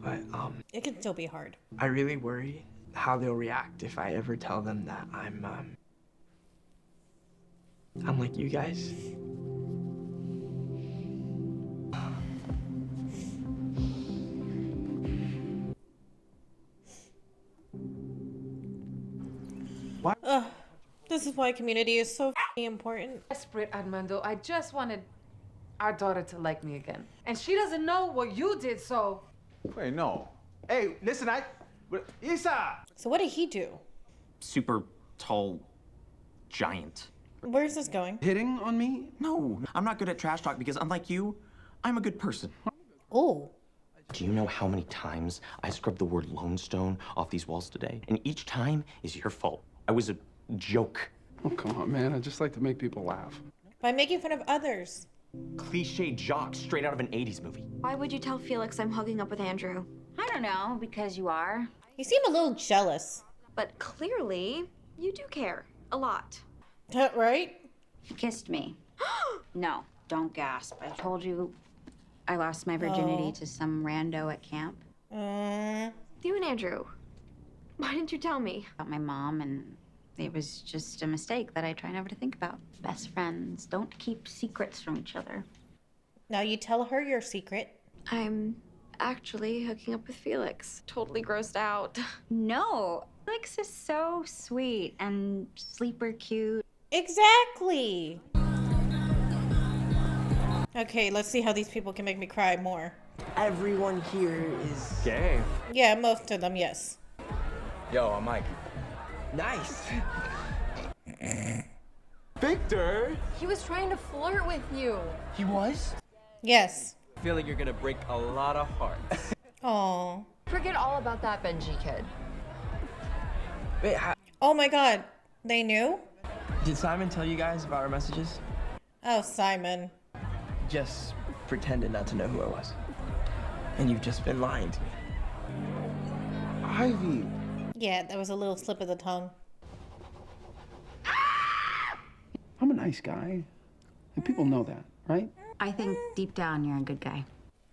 But, it can still be hard. I really worry how they'll react if I ever tell them that I'm like you guys. What? Ugh. This is why community is so important. Desperate, Armando. I just wanted our daughter to like me again. And she doesn't know what you did, so... Wait, no. Hey, listen, Isa! So what did he do? Super tall giant. Where's this going? Hitting on me? No, I'm not good at trash talk because unlike you, I'm a good person. Oh. Do you know how many times I scrubbed the word Lone Stone off these walls today? And each time is your fault. I was a joke. Oh, come on, man. I just like to make people laugh. By making fun of others. Cliche jock straight out of an 80s movie. Why would you tell Felix I'm hooking up with Andrew? I don't know, because you are. You seem a little jealous. But clearly, you do care. A lot. Right? He kissed me. No, don't gasp. I told you I lost my virginity to some rando at camp. You and Andrew. Why didn't you tell me? About my mom, and it was just a mistake that I try never to think about. Best friends don't keep secrets from each other. Now you tell her your secret. I'm actually hooking up with Felix. Totally grossed out. No, Felix is so sweet and sleeper cute. Exactly. Okay, let's see how these people can make me cry more. Everyone here is gay. Yeah, most of them, yes. Yo, I'm Mike. Nice. Victor! He was trying to flirt with you. He was? Yes. I feel like you're gonna break a lot of hearts. Oh. Forget all about that Benji kid. Wait, Oh my god. They knew? did Simon tell you guys about our messages? Oh, Simon. Just pretended not to know who I was. And you've just been lying to me. Ivy! Yeah, that was a little slip of the tongue. I'm a nice guy. And people know that, right? I think deep down you're a good guy.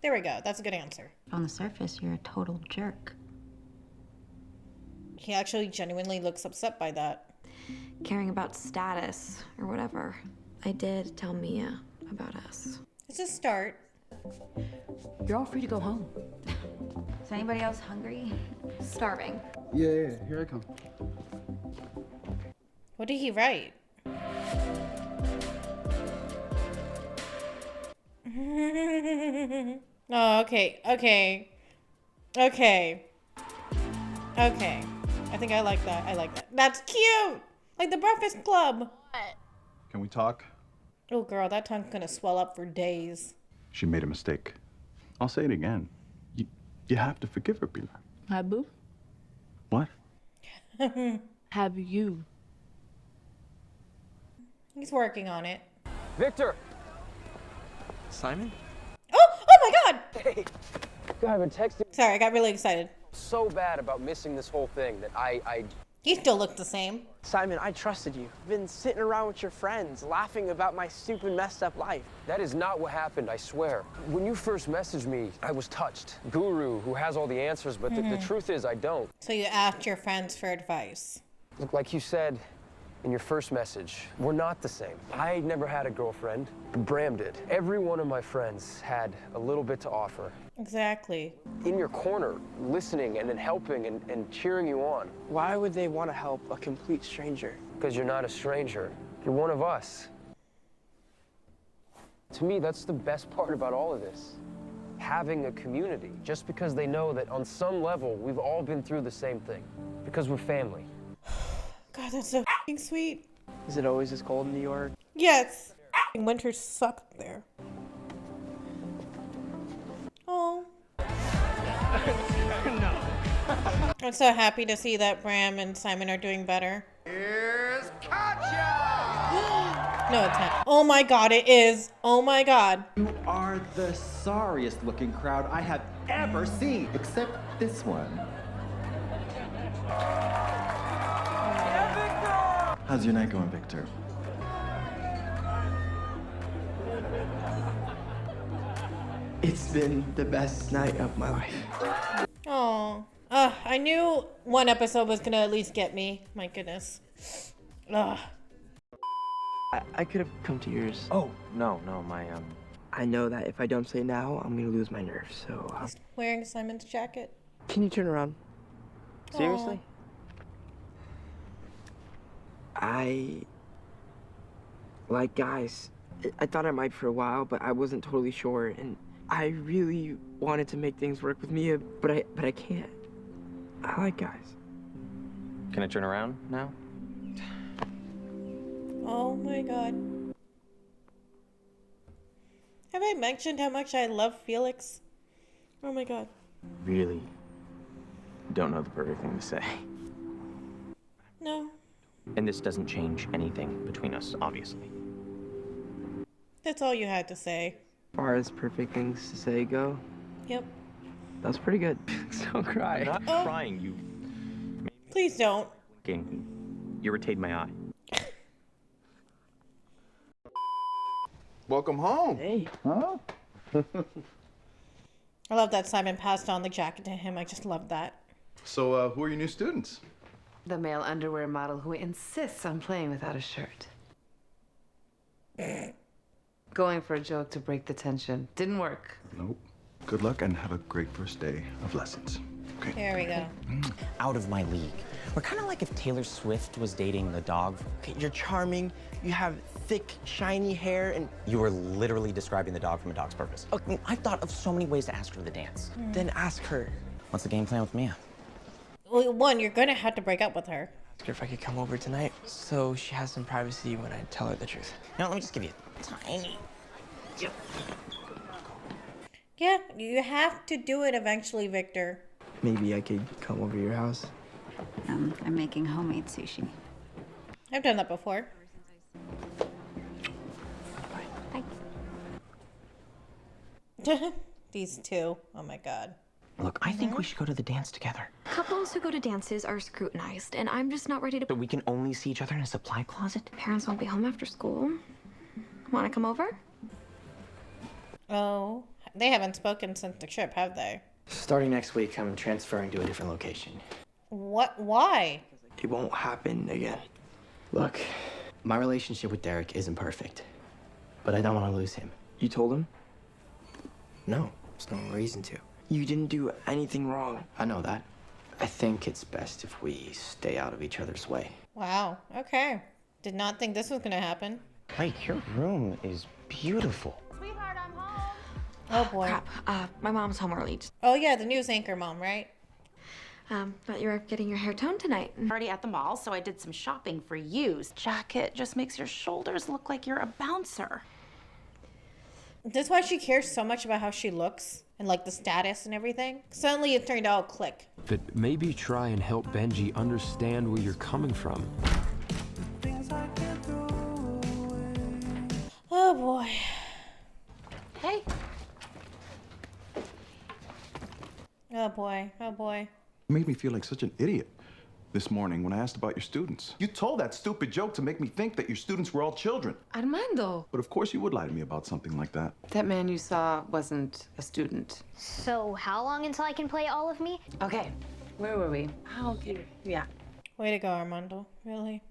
There we go. That's a good answer. On the surface, you're a total jerk. He actually genuinely looks upset by that. Caring about status or whatever. I did tell Mia about us. It's a start. You're all free to go home. Is anybody else hungry? Starving. Yeah, here I come. What did he write? Oh, okay. I think I like that. That's cute! Like the Breakfast Club. Can we talk? Oh, girl, that tongue's gonna swell up for days. She made a mistake. I'll say it again. You have to forgive her, Pilar. Hi, boo. What? Have you? He's working on it. Victor! Simon? Oh my god! Hey! I've been texting Sorry, I got really excited. so bad about missing this whole thing that I He still looks the same. Simon, I trusted you. I've been sitting around with your friends, laughing about my stupid, messed up life. That is not what happened, I swear. When you first messaged me, I was touched. Guru, who has all the answers, but the truth is I don't. So you asked your friends for advice. Look, like you said in your first message, we're not the same. I never had a girlfriend. Bram did. Every one of my friends had a little bit to offer. Exactly. In your corner, listening and then helping and cheering you on. Why would they want to help a complete stranger? Because you're not a stranger. You're one of us. To me, that's the best part about all of this. Having a community, just because they know that on some level, we've all been through the same thing. Because we're family. God, that's so f***ing sweet. Is it always this cold in New York? Yes. Winters suck there. Oh. No. I'm so happy to see that Bram and Simon are doing better. Here's Katya! No, it's not. Oh my god, it is. Oh my god. You are the sorriest looking crowd I have ever seen, except this one. How's your night going, Victor? It's been the best night of my life. Oh. I knew one episode was gonna at least get me. My goodness. Ugh. I could have come to yours. Oh, no, my, I know that if I don't say now, I'm gonna lose my nerve, so... He's wearing Simon's jacket. Can you turn around? Seriously? I like guys. I thought I might for a while, but I wasn't totally sure, and I really wanted to make things work with Mia, but I can't. I like guys. Can I turn around now? Oh my god. Have I mentioned how much I love Felix? Oh my god. Really don't know the perfect thing to say. No. And this doesn't change anything between us, obviously. That's all you had to say. As far as perfect things to say go, Yep. that was pretty good. Don't cry. I'm not crying, you Please don't. fucking irritate my eye. Welcome home. Hey. Huh? I love that Simon passed on the jacket to him. I just love that. So, who are your new students? The male underwear model who insists on playing without a shirt. Going for a joke to break the tension. Didn't work. Nope. Good luck and have a great first day of lessons. Okay. There we go. Out of my league. We're kind of like if Taylor Swift was dating the dog. Okay, you're charming, you have thick, shiny hair, and You were literally describing the dog from A Dog's Purpose. Okay, I've thought of so many ways to ask her to dance. then ask her. What's the game plan with Mia? Well, one, you're gonna have to break up with her. Ask her if I could come over tonight, so she has some privacy when I tell her the truth. You know, let me just give you a tiny... Yeah, you have to do it eventually, Victor. Maybe I could come over to your house. I'm making homemade sushi. I've done that before. These two. Oh my god. Look, I think we should go to the dance together. Couples who go to dances are scrutinized, and I'm just not ready to. But we can only see each other in a supply closet? Parents won't be home after school. Want to come over? Oh, they haven't spoken since the trip, have they? Starting next week, I'm transferring to a different location. What? Why? It won't happen again. Look, my relationship with Derek isn't perfect, but I don't want to lose him. You told him? No, there's no reason to. You didn't do anything wrong. I know that. I think it's best if we stay out of each other's way. Wow. Okay. Did not think this was gonna happen. Hey, your room is beautiful. Sweetheart, I'm home. Oh boy. Crap. My mom's home early. Oh yeah, the news anchor mom, right? But you're getting your hair toned tonight. Already at the mall, so I did some shopping for you. Jacket just makes your shoulders look like you're a bouncer. That's why she cares so much about how she looks and like the status and everything. Suddenly it turned out click. But maybe try and help Benji understand where you're coming from. Oh boy. Hey. Oh boy. Oh boy. You made me feel like such an idiot this morning when I asked about your students. You told that stupid joke to make me think that your students were all children. Armando. But of course you would lie to me about something like that. That man you saw wasn't a student. So how long until I can play all of me? Okay, where were we? Okay. Yeah. Way to go, Armando. Really?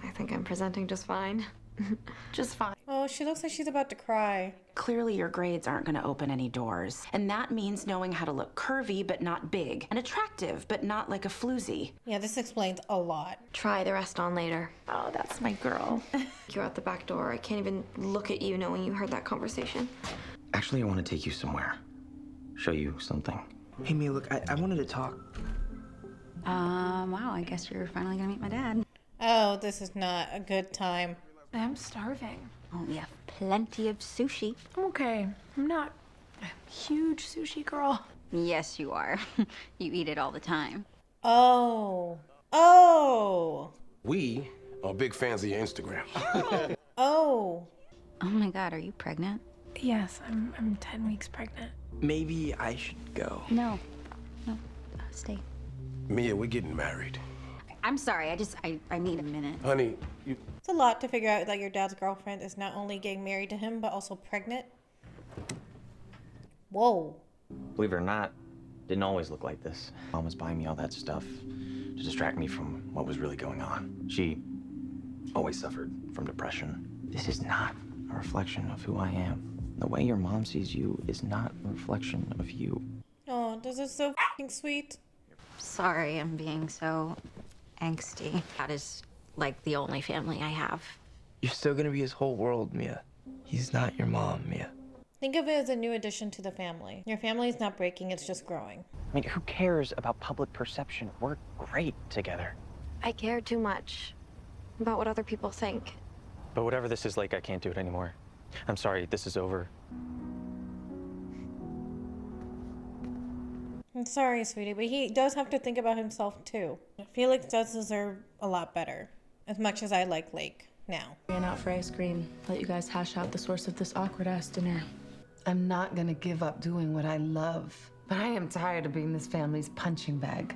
I think I'm presenting just fine. Just fine. Oh, she looks like she's about to cry. Clearly your grades aren't going to open any doors. And that means knowing how to look curvy but not big. And attractive but not like a floozy. Yeah, this explains a lot. Try the rest on later. Oh, that's my girl. You're out the back door. I can't even look at you knowing you heard that conversation. Actually, I want to take you somewhere. Show you something. Hey, Mia, look, I wanted to talk. Wow, I guess you're finally gonna meet my dad. Oh, this is not a good time. I'm starving. Oh, we have plenty of sushi. I'm okay. I'm not a huge sushi girl. Yes, you are. You eat it all the time. Oh. Oh. We are big fans of your Instagram. Oh. Oh my God, are you pregnant? Yes, I'm 10 weeks pregnant. Maybe I should go. No, stay. Mia, we're getting married. I'm sorry, I need a minute. Honey, It's a lot to figure out that your dad's girlfriend is not only getting married to him, but also pregnant. Whoa. Believe it or not, didn't always look like this. Mom was buying me all that stuff to distract me from what was really going on. She always suffered from depression. This is not a reflection of who I am. The way your mom sees you is not a reflection of you. Oh, this is so f***ing sweet. Sorry, I'm being so angsty. That is like the only family I have. You're still gonna be his whole world, Mia. He's not your mom, Mia. Think of it as a new addition to the family. Your family is not breaking, it's just growing. I mean, who cares about public perception? We're great together. I care too much about what other people think. But whatever this is like, I can't do it anymore. I'm sorry, this is over. I'm sorry, sweetie, but he does have to think about himself too. Felix does deserve a lot better, as much as I like Lake now. Ran out for ice cream. Let you guys hash out the source of this awkward-ass dinner. I'm not gonna give up doing what I love, but I am tired of being this family's punching bag.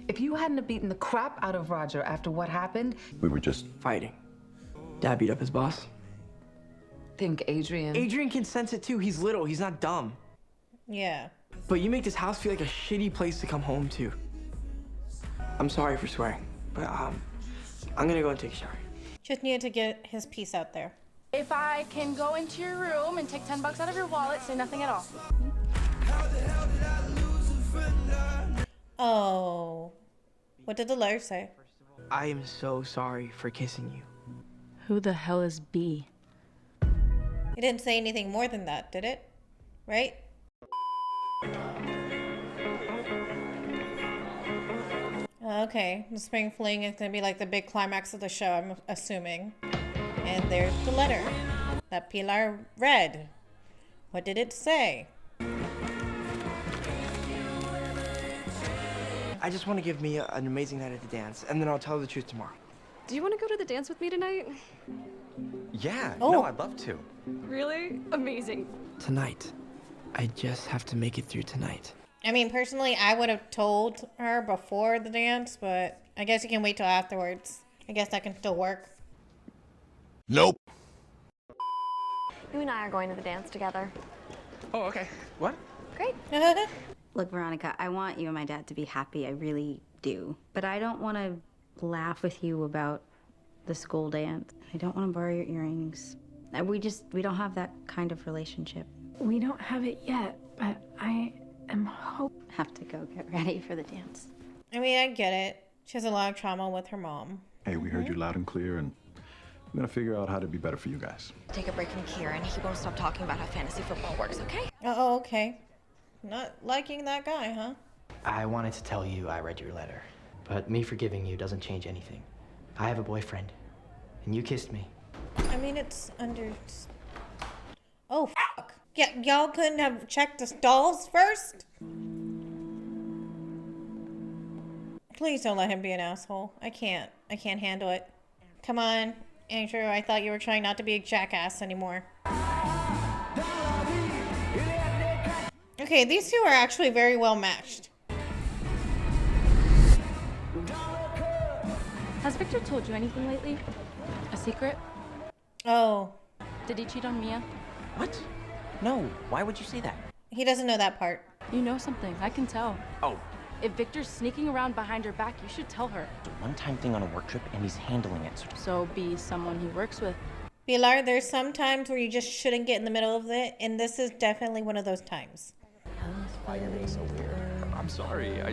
If you hadn't have beaten the crap out of Roger after what happened, We were just Fighting. Dad beat up his boss. think Adrian. Adrian can sense it too. He's little. He's not dumb. Yeah. But you make this house feel like a shitty place to come home to. I'm sorry for swearing, but I'm gonna go and take a shower. Just needed to get his piece out there. If I can go into your room and take $10 out of your wallet, say nothing at all. Oh. What did the letter say? I am so sorry for kissing you. Who the hell is B? It didn't say anything more than that, did it? Right? Okay, the spring fling is gonna be like the big climax of the show, I'm assuming. And there's the letter that Pilar read. What did it say? I just want to give Mia an amazing night at the dance, and then I'll tell her the truth tomorrow. Do you want to go to the dance with me tonight? Yeah, Oh. no, I'd love to. Really? Amazing. Tonight. I just have to make it through tonight. I mean, personally, I would have told her before the dance, but I guess you can wait till afterwards. I guess that can still work. Nope. You and I are going to the dance together. Oh, okay. What? Great. Look, Veronica, I want you and my dad to be happy. I really do. But I don't want to laugh with you about the school dance. I don't want to borrow your earrings. We don't have that kind of relationship. We don't have it yet, but I am Have to go get ready for the dance. I mean, I get it. She has a lot of trauma with her mom. Hey, we heard you loud and clear, and I'm gonna figure out how to be better for you guys. Take a break from Kieran. He won't stop talking about how fantasy football works, okay? Oh, okay. Not liking that guy, huh? I wanted to tell you I read your letter, but me forgiving you doesn't change anything. I have a boyfriend, and you kissed me. I mean, it's under... Oh, fuck. Yeah, y'all couldn't have checked the stalls first? Please don't let him be an asshole. I can't handle it. Come on, Andrew. I thought you were trying not to be a jackass anymore. Okay, these two are actually very well matched. Has Victor told you anything lately? A secret? Oh. Did he cheat on Mia? What? No, why would you say that? He doesn't know that part. You know something, I can tell. Oh. If Victor's sneaking around behind her back, you should tell her. It's a one-time thing on a work trip, and he's handling it. So be someone he works with. Pilar, there's some times where you just shouldn't get in the middle of it, and this is definitely one of those times. Why you're being so weird? I'm sorry. I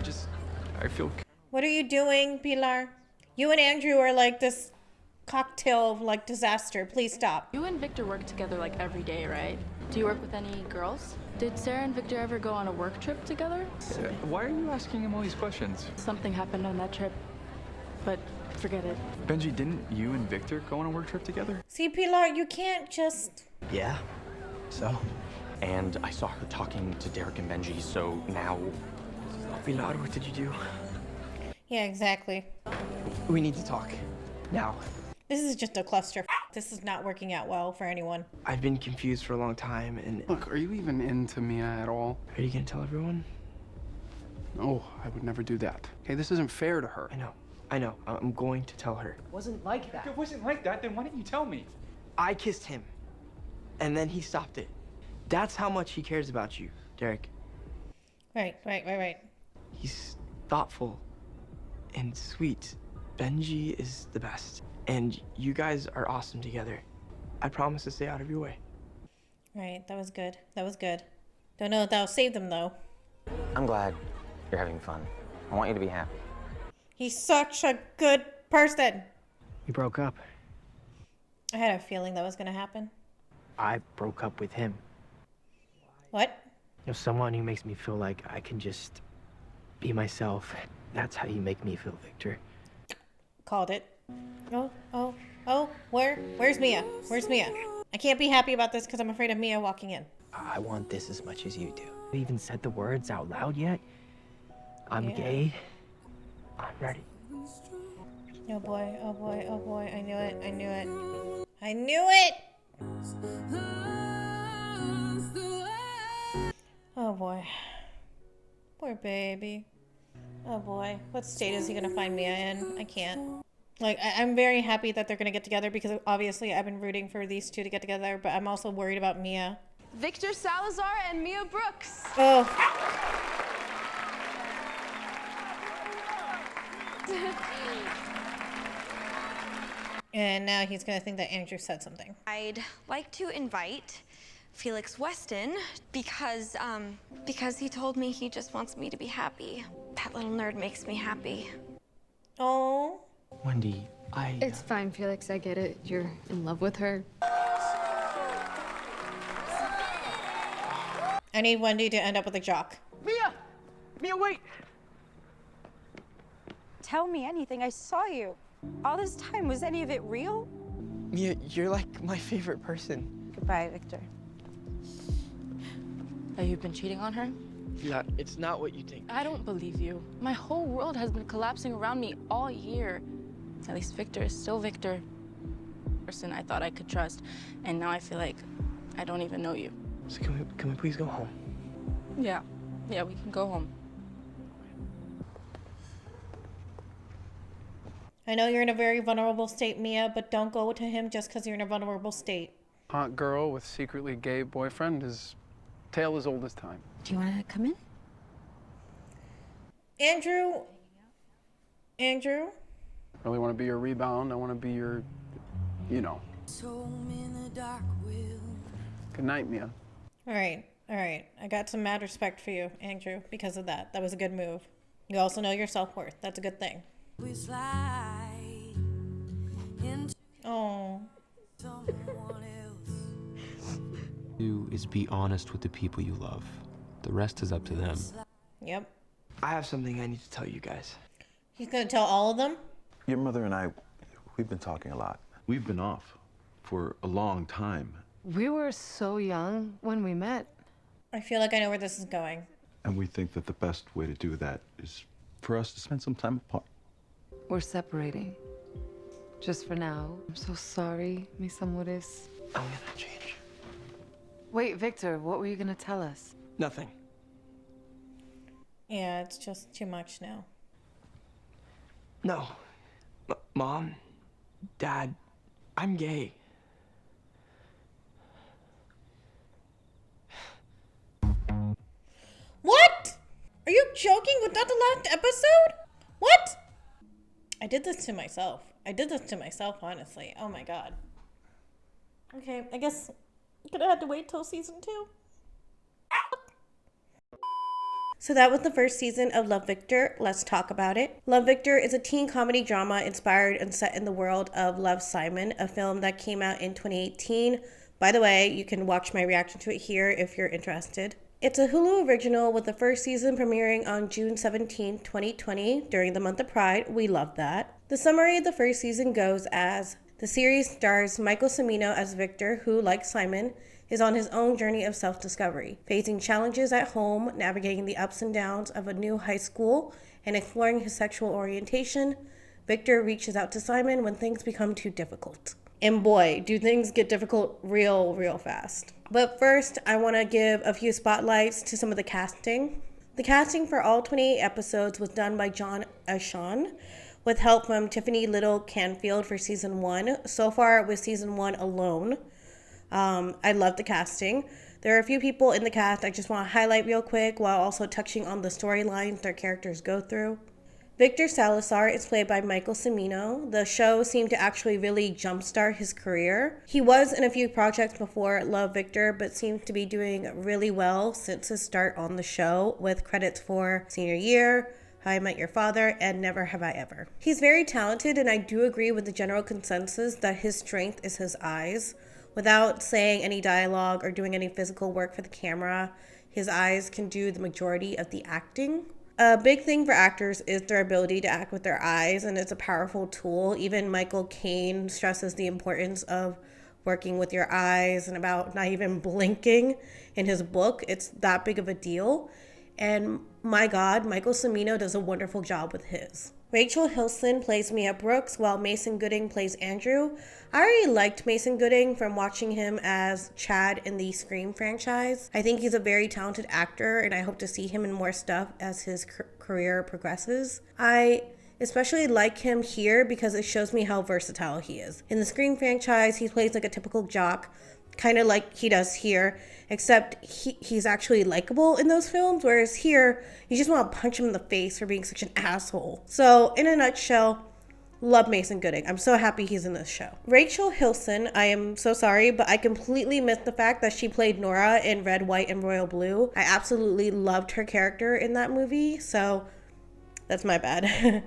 feel. What are you doing, Pilar? You and Andrew are like this cocktail of like disaster. Please stop. You and Victor work together like every day, right? Do you work with any girls? Did Sarah and Victor ever go on a work trip together? Why are you asking him all these questions? Something happened on that trip, but forget it. Benji, didn't you and Victor go on a work trip together? See, Pilar, you can't just... Yeah. So? And I saw her talking to Derek and Benji, so now... Pilar, what did you do? Yeah, exactly. We need to talk. Now. This is just a cluster. This is not working out well for anyone. I've been confused for a long time, and... Look, are you even into Mia at all? Are you gonna tell everyone? No, I would never do that. Okay, this isn't fair to her. I know. I'm going to tell her. It wasn't like that. If it wasn't like that, then why didn't you tell me? I kissed him, and then he stopped it. That's how much he cares about you, Derek. Right. He's thoughtful and sweet. Benji is the best. And you guys are awesome together. I promise to stay out of your way. Right, that was good. Don't know if that'll save them, though. I'm glad you're having fun. I want you to be happy. He's such a good person. We broke up. I had a feeling that was going to happen. I broke up with him. What? You know, someone who makes me feel like I can just be myself. That's how you make me feel, Victor. Called it. Oh, where's Mia? I can't be happy about this because I'm afraid of Mia walking in. I want this as much as you do. I haven't even said the words out loud yet. I'm gay. I'm ready. Oh boy. I knew it. Oh boy. Poor baby. Oh boy. What state is he gonna find Mia in? I can't. Like, I'm very happy that they're gonna get together because obviously I've been rooting for these two to get together, but I'm also worried about Mia. Victor Salazar and Mia Brooks. Oh. And now he's gonna think that Andrew said something. I'd like to invite Felix Weston because he told me he just wants me to be happy. That little nerd makes me happy. Oh. Wendy, It's fine, Felix. I get it. You're in love with her. I need Wendy to end up with a jock. Mia! Mia, wait! Tell me anything. I saw you. All this time, was any of it real? Mia, you're like my favorite person. Goodbye, Victor. Have you been cheating on her? Yeah, it's not what you think. I don't believe you. My whole world has been collapsing around me all year. At least Victor is still Victor. Person I thought I could trust, and now I feel like I don't even know you. So can we please go home? Yeah, we can go home. I know you're in a very vulnerable state, Mia, but don't go to him just because you're in a vulnerable state. Hot girl with secretly gay boyfriend is tale as old as time. Do you want to come in? Andrew? Really want to be your rebound. I want to be your, you know. Good night, Mia. All right. I got some mad respect for you, Andrew, because of that. That was a good move. You also know your self-worth. That's a good thing. Oh. Do is be honest with the people you love. The rest is up to them. Yep. I have something I need to tell you guys. He's gonna tell all of them? Your mother and I, we've been talking a lot. We've been off for a long time. We were so young when we met. I feel like I know where this is going. And we think that the best way to do that is for us to spend some time apart. We're separating. Just for now. I'm so sorry, mis amores. I'm gonna change. Wait, Victor, what were you gonna tell us? Nothing. Yeah, it's just too much now. No. Mom, Dad, I'm gay. What? Are you joking? Was that the last episode? What? I did this to myself. Honestly. Oh my god. Okay, I guess I'm gonna have to wait till season 2. So that was the first season of Love, Victor. Let's talk about it. Love, Victor is a teen comedy drama inspired and set in the world of Love, Simon, a film that came out in 2018. By the way, you can watch my reaction to it here if you're interested. It's a Hulu original with the first season premiering on June 17, 2020 during the month of Pride. We love that. The summary of the first season goes as: the series stars Michael Cimino as Victor, who, like Simon, is on his own journey of self-discovery, facing challenges at home, navigating the ups and downs of a new high school, and exploring his sexual orientation. Victor reaches out to Simon when things become too difficult. And boy, do things get difficult real fast. But first, I want to give a few spotlights to some of the casting. The casting for all 28 episodes was done by John Ashon, with help from Tiffany Little Canfield for season 1. So far, it was season 1 alone. I love the casting. There are a few people in the cast I just want to highlight real quick while also touching on the storylines their characters go through. Victor Salazar is played by Michael Cimino. The show seemed to actually really jumpstart his career. He was in a few projects before Love, Victor, but seems to be doing really well since his start on the show, with credits for Senior Year, How I Met Your Father, and Never Have I Ever. He's very talented, and I do agree with the general consensus that his strength is his eyes. Without saying any dialogue or doing any physical work for the camera, his eyes can do the majority of the acting. A big thing for actors is their ability to act with their eyes, and it's a powerful tool. Even Michael Caine stresses the importance of working with your eyes and about not even blinking in his book. It's that big of a deal. And my God, Michael Cimino does a wonderful job with his. Rachel Hilson plays Mia Brooks, while Mason Gooding plays Andrew. I already liked Mason Gooding from watching him as Chad in the Scream franchise. I think he's a very talented actor, and I hope to see him in more stuff as his career progresses. I especially like him here because it shows me how versatile he is. In the Scream franchise, he plays like a typical jock, kind of like he does here, except he's actually likable in those films, whereas here, you just want to punch him in the face for being such an asshole. So, in a nutshell, love Mason Gooding. I'm so happy he's in this show. Rachel Hilson, I am so sorry, but I completely missed the fact that she played Nora in Red, White, and Royal Blue. I absolutely loved her character in that movie, so that's my bad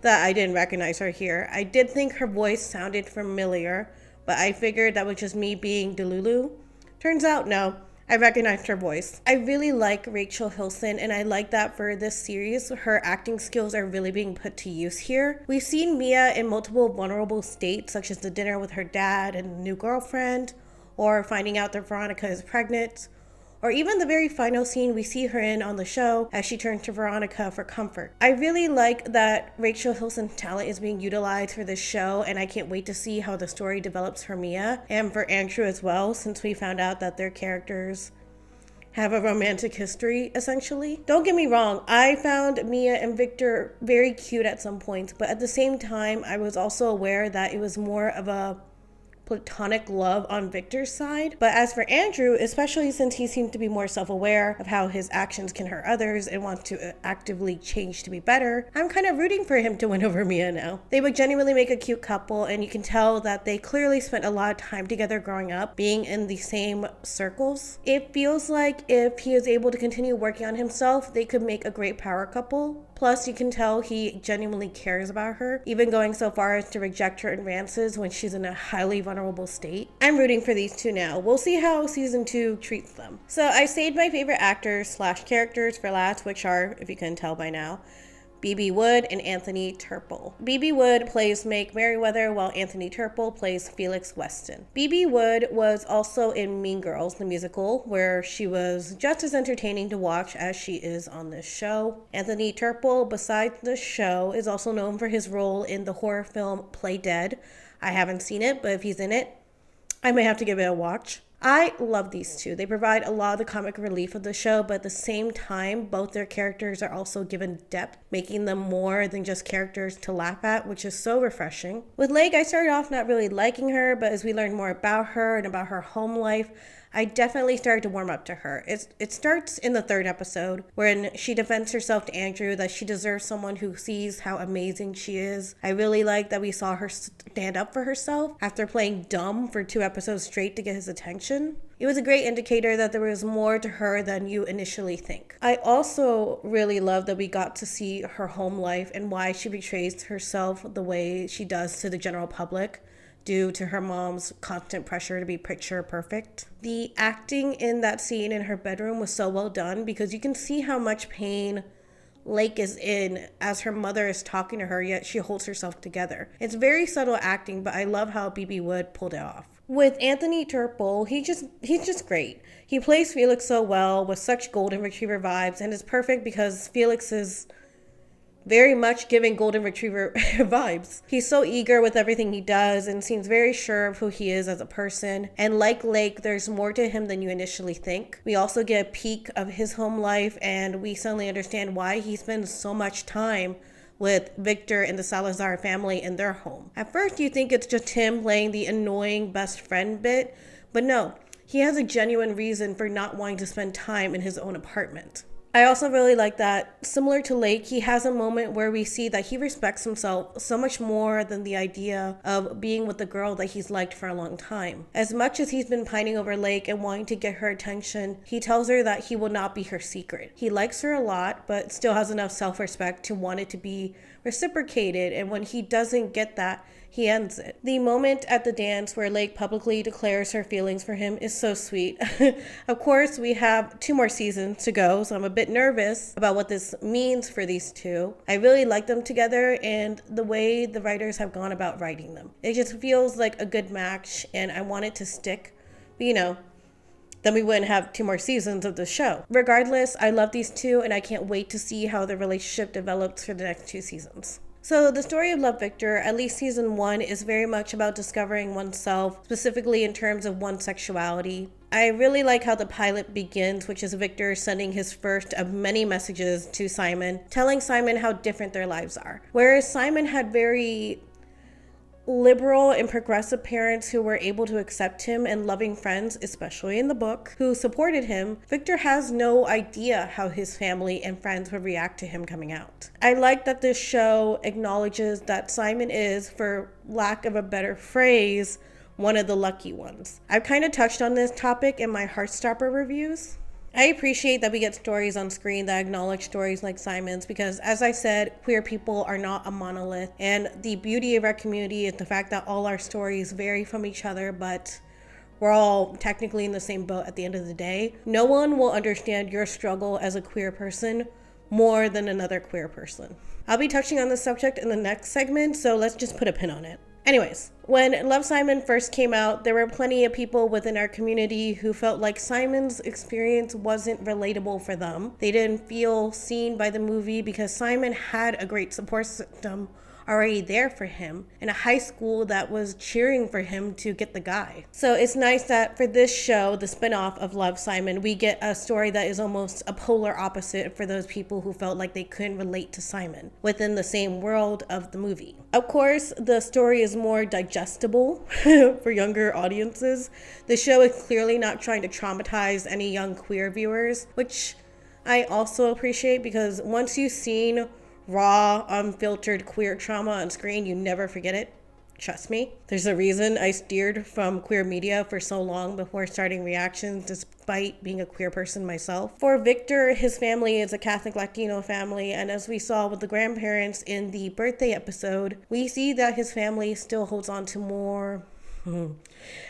that I didn't recognize her here. I did think her voice sounded familiar, but I figured that was just me being Delulu. Turns out, no. I recognized her voice. I really like Rachel Hilson, and I like that for this series, her acting skills are really being put to use here. We've seen Mia in multiple vulnerable states, such as the dinner with her dad and the new girlfriend, or finding out that Veronica is pregnant, or even the very final scene we see her in on the show as she turns to Veronica for comfort. I really like that Rachel Hilson's talent is being utilized for this show, and I can't wait to see how the story develops for Mia and for Andrew as well, since we found out that their characters have a romantic history, essentially. Don't get me wrong, I found Mia and Victor very cute at some points, but at the same time, I was also aware that it was more of a platonic love on Victor's side. But as for Andrew, especially since he seemed to be more self-aware of how his actions can hurt others and wants to actively change to be better, I'm kind of rooting for him to win over Mia now. They would genuinely make a cute couple, and you can tell that they clearly spent a lot of time together growing up, being in the same circles. It feels like if he is able to continue working on himself, they could make a great power couple. Plus, you can tell he genuinely cares about her, even going so far as to reject her advances when she's in a highly vulnerable state. I'm rooting for these two now. We'll see how season 2 treats them. So I saved my favorite actors / characters for last, which are, if you couldn't tell by now, Bebe Wood and Anthony Turpel. Bebe Wood plays Meg Merriweather, while Anthony Turpel plays Felix Weston. Bebe Wood was also in Mean Girls, the musical, where she was just as entertaining to watch as she is on this show. Anthony Turpel, besides the show, is also known for his role in the horror film Play Dead. I haven't seen it, but if he's in it, I may have to give it a watch. I love these two. They provide a lot of the comic relief of the show, but at the same time, both their characters are also given depth, making them more than just characters to laugh at, which is so refreshing. With Lake, I started off not really liking her, but as we learned more about her and about her home life, I definitely started to warm up to her. It starts in the 3rd episode when she defends herself to Andrew that she deserves someone who sees how amazing she is. I really like that we saw her stand up for herself after playing dumb for 2 episodes straight to get his attention. It was a great indicator that there was more to her than you initially think. I also really love that we got to see her home life and why she betrays herself the way she does to the general public, due to her mom's constant pressure to be picture perfect. The acting in that scene in her bedroom was so well done because you can see how much pain Lake is in as her mother is talking to her, yet she holds herself together. It's very subtle acting, but I love how Bebe Wood pulled it off. With Anthony Turpel, he's just great. He plays Felix so well with such golden retriever vibes, and it's perfect because Felix is very much giving golden retriever vibes. He's so eager with everything he does and seems very sure of who he is as a person. And like Lake, there's more to him than you initially think. We also get a peek of his home life, and we suddenly understand why he spends so much time with Victor and the Salazar family in their home. At first, you think it's just him playing the annoying best friend bit, but no, he has a genuine reason for not wanting to spend time in his own apartment. I also really like that, similar to Lake, he has a moment where we see that he respects himself so much more than the idea of being with the girl that he's liked for a long time. As much as he's been pining over Lake and wanting to get her attention, he tells her that he will not be her secret. He likes her a lot, but still has enough self-respect to want it to be reciprocated, and when he doesn't get that, he ends it. The moment at the dance where Lake publicly declares her feelings for him is so sweet. Of course, we have 2 more seasons to go, so I'm a bit nervous about what this means for these two. I really like them together and the way the writers have gone about writing them. It just feels like a good match, and I want it to stick. But then we wouldn't have 2 more seasons of the show. Regardless, I love these two, and I can't wait to see how the relationship develops for the next 2 seasons. So the story of Love, Victor, at least season 1, is very much about discovering oneself, specifically in terms of one's sexuality. I really like how the pilot begins, which is Victor sending his first of many messages to Simon, telling Simon how different their lives are. Whereas Simon had very liberal and progressive parents who were able to accept him and loving friends, especially in the book, who supported him, Victor has no idea how his family and friends would react to him coming out. I like that this show acknowledges that Simon is, for lack of a better phrase, one of the lucky ones. I've kind of touched on this topic in my Heartstopper reviews. I appreciate that we get stories on screen that acknowledge stories like Simon's because, as I said, queer people are not a monolith, and the beauty of our community is the fact that all our stories vary from each other, but we're all technically in the same boat at the end of the day. No one will understand your struggle as a queer person more than another queer person. I'll be touching on this subject in the next segment, so let's just put a pin on it. Anyways, when Love, Simon first came out, there were plenty of people within our community who felt like Simon's experience wasn't relatable for them. They didn't feel seen by the movie because Simon had a great support system already there for him in a high school that was cheering for him to get the guy. So it's nice that for this show, the spinoff of Love, Simon, we get a story that is almost a polar opposite for those people who felt like they couldn't relate to Simon within the same world of the movie. Of course, the story is more digestible for younger audiences. The show is clearly not trying to traumatize any young queer viewers, which I also appreciate because once you've seen raw, unfiltered queer trauma on screen, you never forget it. Trust me. There's a reason I steered from queer media for so long before starting reactions, despite being a queer person myself. For Victor, his family is a Catholic Latino family, and as we saw with the grandparents in the birthday episode, we see that his family still holds on to more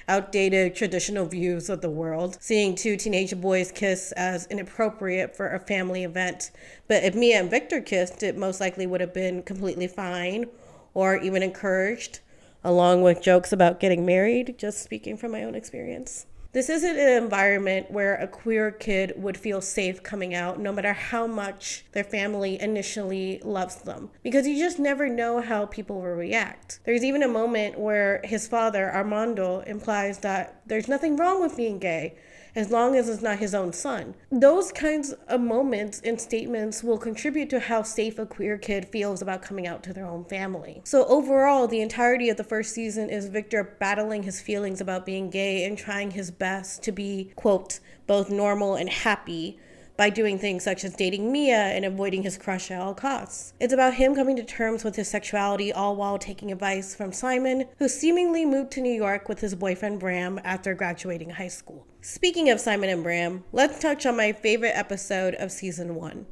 outdated traditional views of the world, seeing two teenage boys kiss as inappropriate for a family event. But if Mia and Victor kissed, it most likely would have been completely fine or even encouraged, along with jokes about getting married, just speaking from my own experience. This isn't an environment where a queer kid would feel safe coming out, no matter how much their family initially loves them, because you just never know how people will react. There's even a moment where his father, Armando, implies that there's nothing wrong with being gay, as long as it's not his own son. Those kinds of moments and statements will contribute to how safe a queer kid feels about coming out to their own family. So overall, the entirety of the first season is Victor battling his feelings about being gay and trying his best to be, quote, both normal and happy by doing things such as dating Mia and avoiding his crush at all costs. It's about him coming to terms with his sexuality, all while taking advice from Simon, who seemingly moved to New York with his boyfriend Bram after graduating high school. Speaking of Simon and Bram, let's touch on my favorite episode of season 1.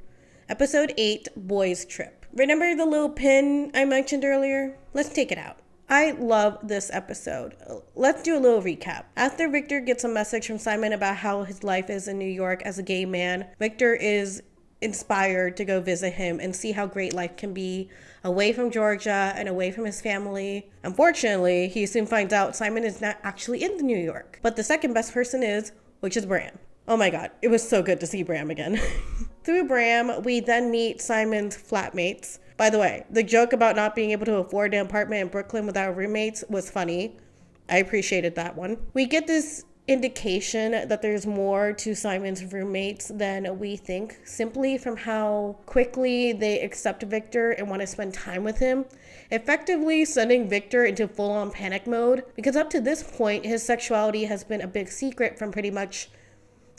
Episode 8, Boys Trip. Remember the little pin I mentioned earlier? Let's take it out. I love this episode. Let's do a little recap. After Victor gets a message from Simon about how his life is in New York as a gay man, Victor is inspired to go visit him and see how great life can be away from Georgia and away from his family. Unfortunately, he soon finds out Simon is not actually in New York, but the second best person is, which is Bram. Oh my God, it was so good to see Bram again. Through Bram, we then meet Simon's flatmates. By the way, the joke about not being able to afford an apartment in Brooklyn without roommates was funny. I appreciated that one. We get this indication that there's more to Simon's roommates than we think, simply from how quickly they accept Victor and want to spend time with him, effectively sending Victor into full-on panic mode, because up to this point, his sexuality has been a big secret from pretty much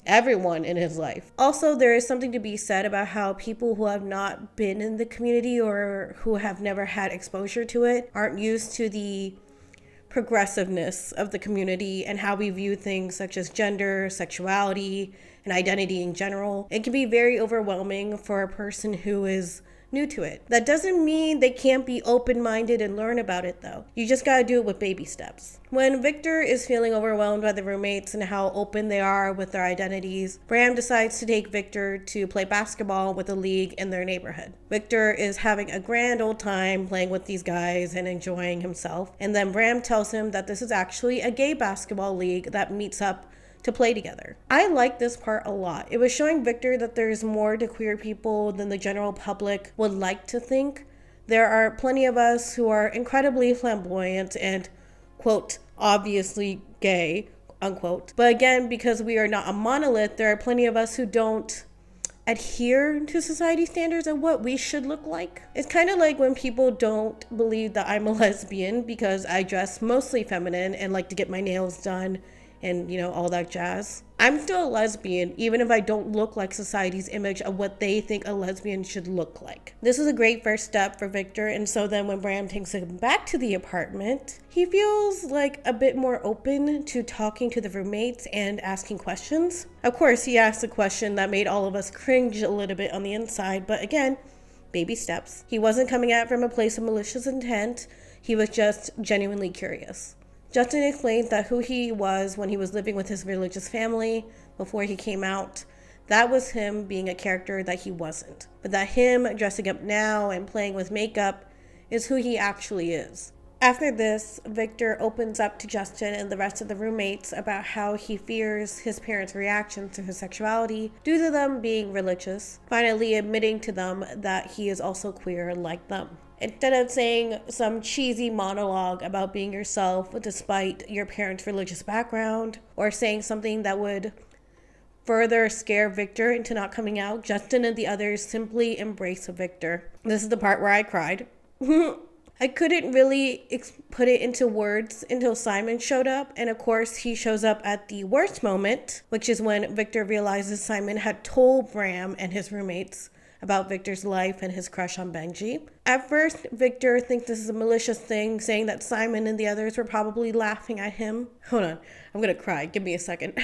everyone in his life. Also, there is something to be said about how people who have not been in the community or who have never had exposure to it aren't used to the progressiveness of the community and how we view things such as gender, sexuality, and identity in general. It can be very overwhelming for a person who is new to it. That doesn't mean they can't be open-minded and learn about it though. You just gotta do it with baby steps. When Victor is feeling overwhelmed by the roommates and how open they are with their identities, Bram decides to take Victor to play basketball with a league in their neighborhood. Victor is having a grand old time playing with these guys and enjoying himself, and then Bram tells him that this is actually a gay basketball league that meets up to play together. I like this part a lot. It was showing Victor that there's more to queer people than the general public would like to think. There are plenty of us who are incredibly flamboyant and, quote, obviously gay, unquote. But again, because we are not a monolith, there are plenty of us who don't adhere to society standards of what we should look like. It's kind of like when people don't believe that I'm a lesbian because I dress mostly feminine and like to get my nails done and, you know, all that jazz. I'm still a lesbian, even if I don't look like society's image of what they think a lesbian should look like. This is a great first step for Victor, and so then when Bram takes him back to the apartment, he feels like a bit more open to talking to the roommates and asking questions. Of course, he asked a question that made all of us cringe a little bit on the inside, but again, baby steps. He wasn't coming at it from a place of malicious intent, he was just genuinely curious. Justin explains that who he was when he was living with his religious family before he came out, that was him being a character that he wasn't. But that him dressing up now and playing with makeup is who he actually is. After this, Victor opens up to Justin and the rest of the roommates about how he fears his parents' reactions to his sexuality due to them being religious, finally admitting to them that he is also queer like them. Instead of saying some cheesy monologue about being yourself despite your parents' religious background, or saying something that would further scare Victor into not coming out, Justin and the others simply embrace Victor. This is the part where I cried. I couldn't really put it into words until Simon showed up, and of course he shows up at the worst moment, which is when Victor realizes Simon had told Bram and his roommates about Victor's life and his crush on Benji. At first, Victor thinks this is a malicious thing, saying that Simon and the others were probably laughing at him. Hold on, I'm gonna cry, give me a second.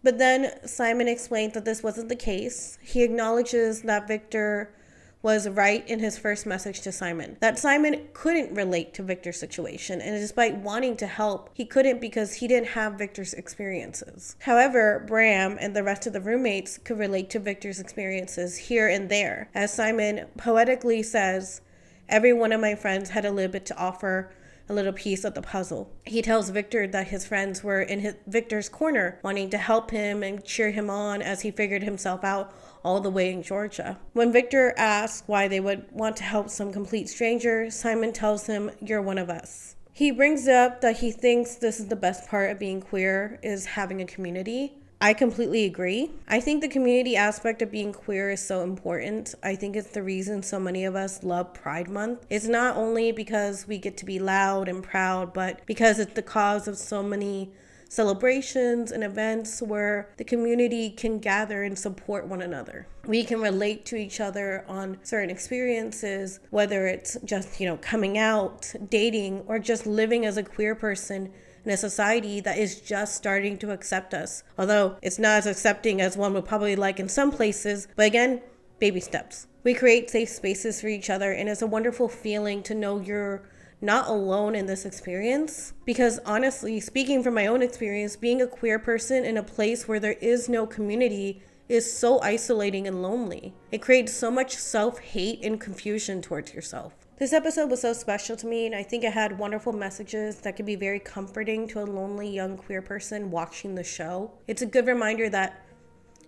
But then Simon explains that this wasn't the case. He acknowledges that Victor was right in his first message to Simon, that Simon couldn't relate to Victor's situation, and despite wanting to help, he couldn't because he didn't have Victor's experiences. However, Bram and the rest of the roommates could relate to Victor's experiences here and there. As Simon poetically says, every one of my friends had a little bit to offer, a little piece of the puzzle. He tells Victor that his friends were in Victor's corner, wanting to help him and cheer him on as he figured himself out all the way in Georgia. When Victor asks why they would want to help some complete stranger, Simon tells him, "You're one of us." He brings up that he thinks this is the best part of being queer, is having a community. I completely agree. I think the community aspect of being queer is so important. I think it's the reason so many of us love Pride Month. It's not only because we get to be loud and proud, but because it's the cause of so many celebrations and events where the community can gather and support one another. We can relate to each other on certain experiences, whether it's just, coming out, dating, or just living as a queer person in a society that is just starting to accept us. Although it's not as accepting as one would probably like in some places, but again, baby steps. We create safe spaces for each other, and it's a wonderful feeling to know you're not alone in this experience. Because honestly, speaking from my own experience, being a queer person in a place where there is no community is so isolating and lonely. It creates so much self-hate and confusion towards yourself. This episode was so special to me, and I think it had wonderful messages that could be very comforting to a lonely young queer person watching the show. It's a good reminder that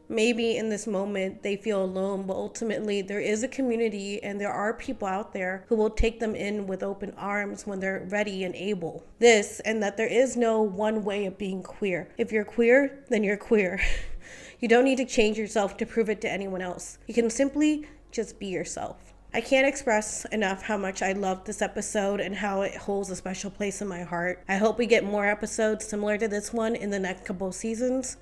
maybe in this moment they feel alone, but ultimately there is a community and there are people out there who will take them in with open arms when they're ready and able. This, and that there is no one way of being queer. If you're queer, then you're queer. You don't need to change yourself to prove it to anyone else. You can simply just be yourself. I can't express enough how much I loved this episode and how it holds a special place in my heart. I hope we get more episodes similar to this one in the next couple seasons.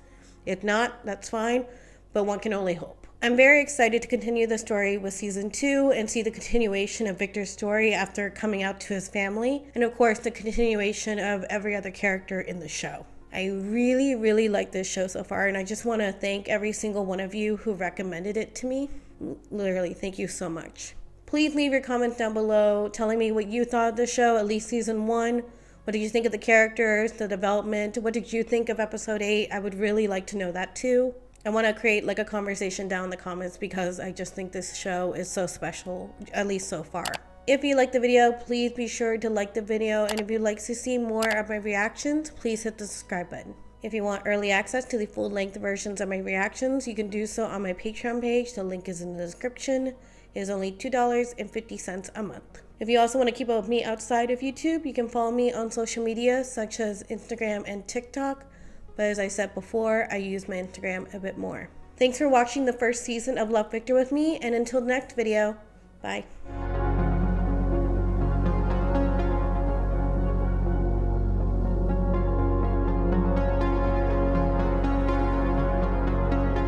If not, that's fine, but one can only hope. I'm very excited to continue the story with season 2 and see the continuation of Victor's story after coming out to his family, and of course the continuation of every other character in the show. I really, really like this show so far, and I just want to thank every single one of you who recommended it to me. Literally, thank you so much. Please leave your comments down below telling me what you thought of the show, at least season 1. What did you think of the characters, the development? What did you think of episode 8? I would really like to know that too. I want to create a conversation down in the comments because I just think this show is so special, at least so far. If you liked the video, please be sure to like the video, and if you'd like to see more of my reactions, please hit the subscribe button. If you want early access to the full-length versions of my reactions, you can do so on my Patreon page. The link is in the description. It is only $2.50 a month. If you also want to keep up with me outside of YouTube, you can follow me on social media such as Instagram and TikTok. But as I said before, I use my Instagram a bit more. Thanks for watching the first season of Love Victor with me, and until the next video, bye.